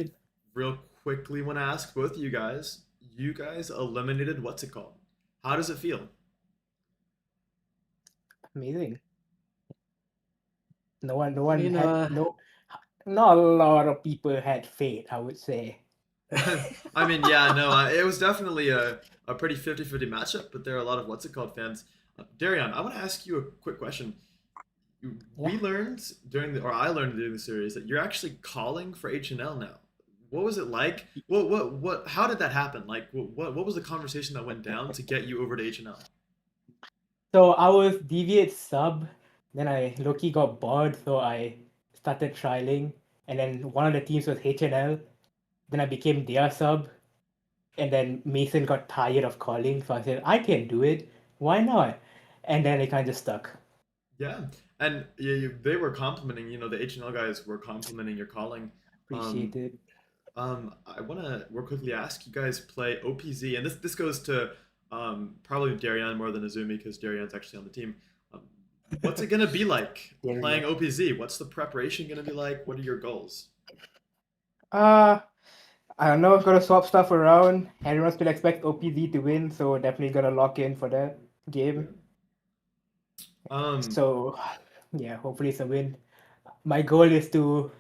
real quickly want to ask both of you guys. You guys eliminated what's it called? How does it feel? Amazing. No one had not a lot of people had faith, I would say. I mean, yeah, no, it was definitely a pretty 50-50 matchup, but there are a lot of what's it called fans. Darion, I want to ask you a quick question. I learned during the series that you're actually calling for HNL now. What was it like? How did that happen? Like, what was the conversation that went down to get you over to HNL? So I was Deviate sub, then I low-key got bored, so I started trialing, and then one of the teams was HNL, then I became their sub, and then Mason got tired of calling, so I said, I can do it, why not? And then it kind of just stuck. Yeah, and they were complimenting, the HNL guys were complimenting your calling. Appreciate it. I want to real quickly ask, you guys play OPZ, and this goes to probably Darion more than Azumi, because Darion's actually on the team. What's it going to be like playing OPZ? What's the preparation going to be like? What are your goals? I don't know, gonna swap stuff around. Everyone still expects OPZ to win, so definitely gonna lock in for that game. So, yeah, hopefully it's a win. My goal is to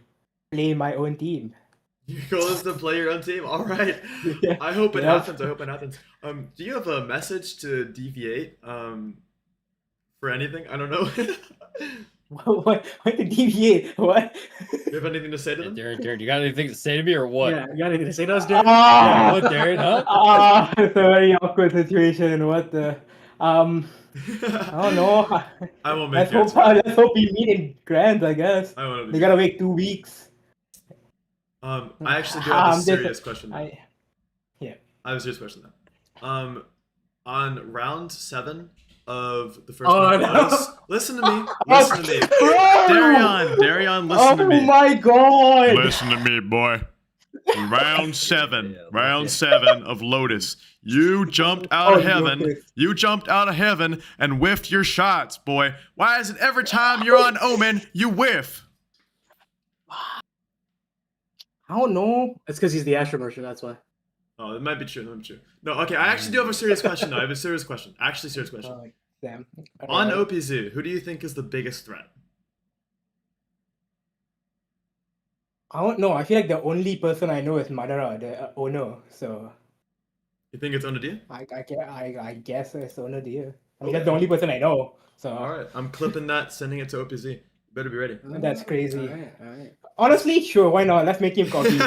play my own team. Your goal is to play your own team? All right. Yeah. I hope it happens. Do you have a message to Deviate for anything? I don't know. What to Deviate? What? You have anything to say to them? Darren, you got anything to say to me or what? Yeah, you got anything to say to us, Darren? Yeah, what, Darren, huh? It's a very awkward situation. What the? I don't know. I won't make let's hope we meet in Grand, I guess. They gotta wait 2 weeks. I actually do have a serious question. I have a serious question though. On round 7 of the first listen to me. Darion, listen to me. Oh my god! Listen to me, boy. Round 7 of Lotus. You jumped out of heaven. You jumped out of heaven and whiffed your shots, boy. Why is it every time you're on Omen, you whiff? I don't know. It's because he's the Astro Merchant, that's why. Oh, it might be true. No, okay, I actually do have a serious question, though. I have a serious question. Actually, serious question. Damn. On OPZ, who do you think is the biggest threat? I don't know. I feel like the only person I know is Madara, the owner, so... You think it's Onadia? I guess it's Onadia. I mean, Okay. that's the only person I know. So All right, I'm clipping that, sending it to OPZ. You better be ready. that's crazy. All right. Honestly, sure, why not? Let's make him copy.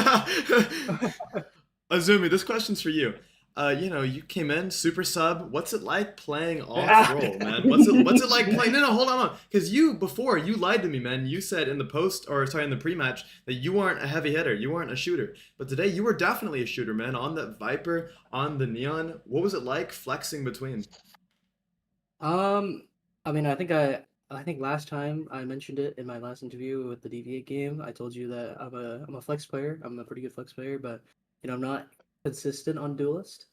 Azumi, this question's for you. You came in super sub. What's it like playing off role, man? What's it like playing? No, hold on. Because you lied to me, man. You said in the in the pre-match that you weren't a heavy hitter, you weren't a shooter. But today you were definitely a shooter, man. On that Viper, on the Neon. What was it like flexing between? I mean, I think last time I mentioned it in my last interview with the DV8 game. I told you that I'm a flex player. I'm a pretty good flex player, but I'm not consistent on Duelist.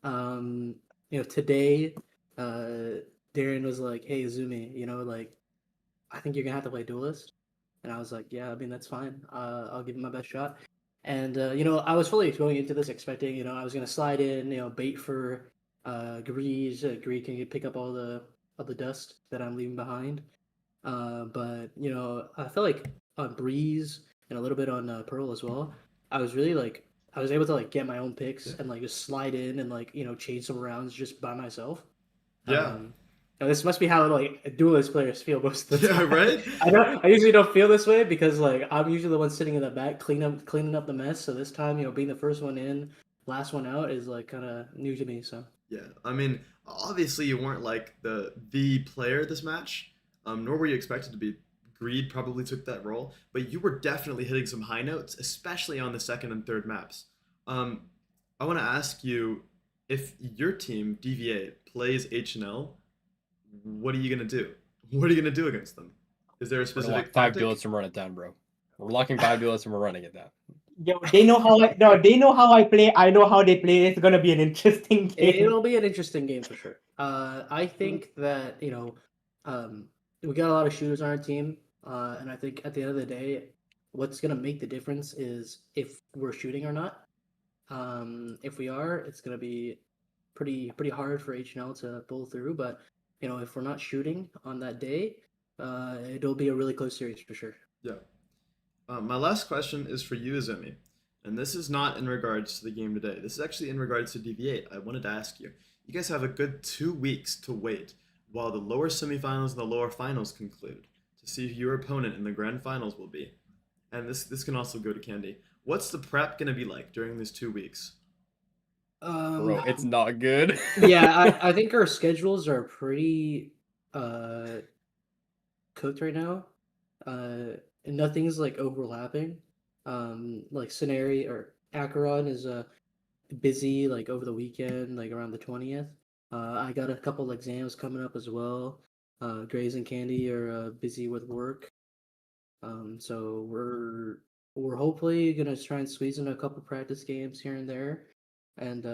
Today, Darren was like, "Hey, Azumi, like, I think you're gonna have to play Duelist," and I was like, "Yeah, I mean that's fine. I'll give it my best shot." And I was fully going into this expecting, I was gonna slide in, bait for Grease. Grease can pick up all the dust that I'm leaving behind. But I felt like on Breeze and a little bit on Pearl as well. I was really I was able to get my own picks and just slide in and change some rounds just by myself. Yeah. Now this must be how duelist players feel most of the Yeah, time. right? I usually don't feel this way because I'm usually the one sitting in the back cleaning up the mess. So this time, being the first one in, last one out is kind of new to me. So Yeah, I mean, obviously you weren't like the player this match, nor were you expected to be. Greed probably took that role, but you were definitely hitting some high notes, especially on the second and third maps. I want to ask you, if your team DV8 plays HNL, what are you gonna do? What are you gonna do against them? Is there a We're gonna specific lock 5 tactic? bullets and run it down, bro. We're locking 5 bullets and we're running it down. Yo, they know how I play. I know how they play. It's gonna be an interesting game. it'll be an interesting game for sure. I think that we got a lot of shooters on our team, and I think at the end of the day, what's gonna make the difference is if we're shooting or not. If we are, it's gonna be pretty hard for HNL to pull through. But if we're not shooting on that day, it'll be a really close series for sure. Yeah. My last question is for you, Azumi, and this is not in regards to the game today. This is actually in regards to DV8. I wanted to ask you. You guys have a good 2 weeks to wait while the lower semifinals and the lower finals conclude to see who your opponent in the grand finals will be. And this can also go to Candy. What's the prep gonna be like during these 2 weeks? Bro, it's not good. Yeah, I think our schedules are pretty cooked right now. And nothing's overlapping. Scenario or Acheron is busy over the weekend, around the 20th. I got a couple exams coming up as well. Grays and Candy are busy with work. So we're hopefully gonna try and squeeze in a couple practice games here and there, and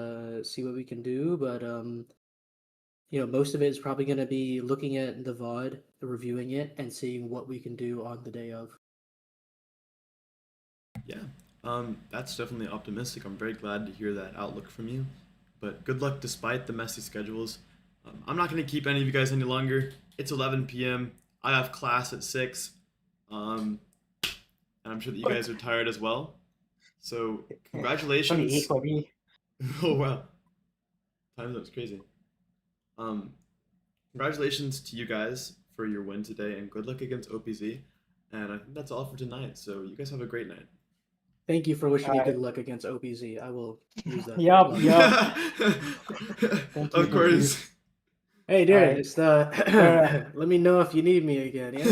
see what we can do. But most of it is probably gonna be looking at the VOD, reviewing it, and seeing what we can do on the day of. Yeah, that's definitely optimistic. I'm very glad to hear that outlook from you. But good luck despite the messy schedules. I'm not going to keep any of you guys any longer. It's 11 p.m. I have class at 6. And I'm sure that you guys are tired as well. So congratulations. 28 for me. Oh wow, time zone's crazy. Congratulations to you guys for your win today, and good luck against OPZ. And I think that's all for tonight. So you guys have a great night. Thank you for wishing me good luck against OPZ. I will use that. Yup. Of course. Hey, Darren, Alright. just let me know if you need me again. Yeah.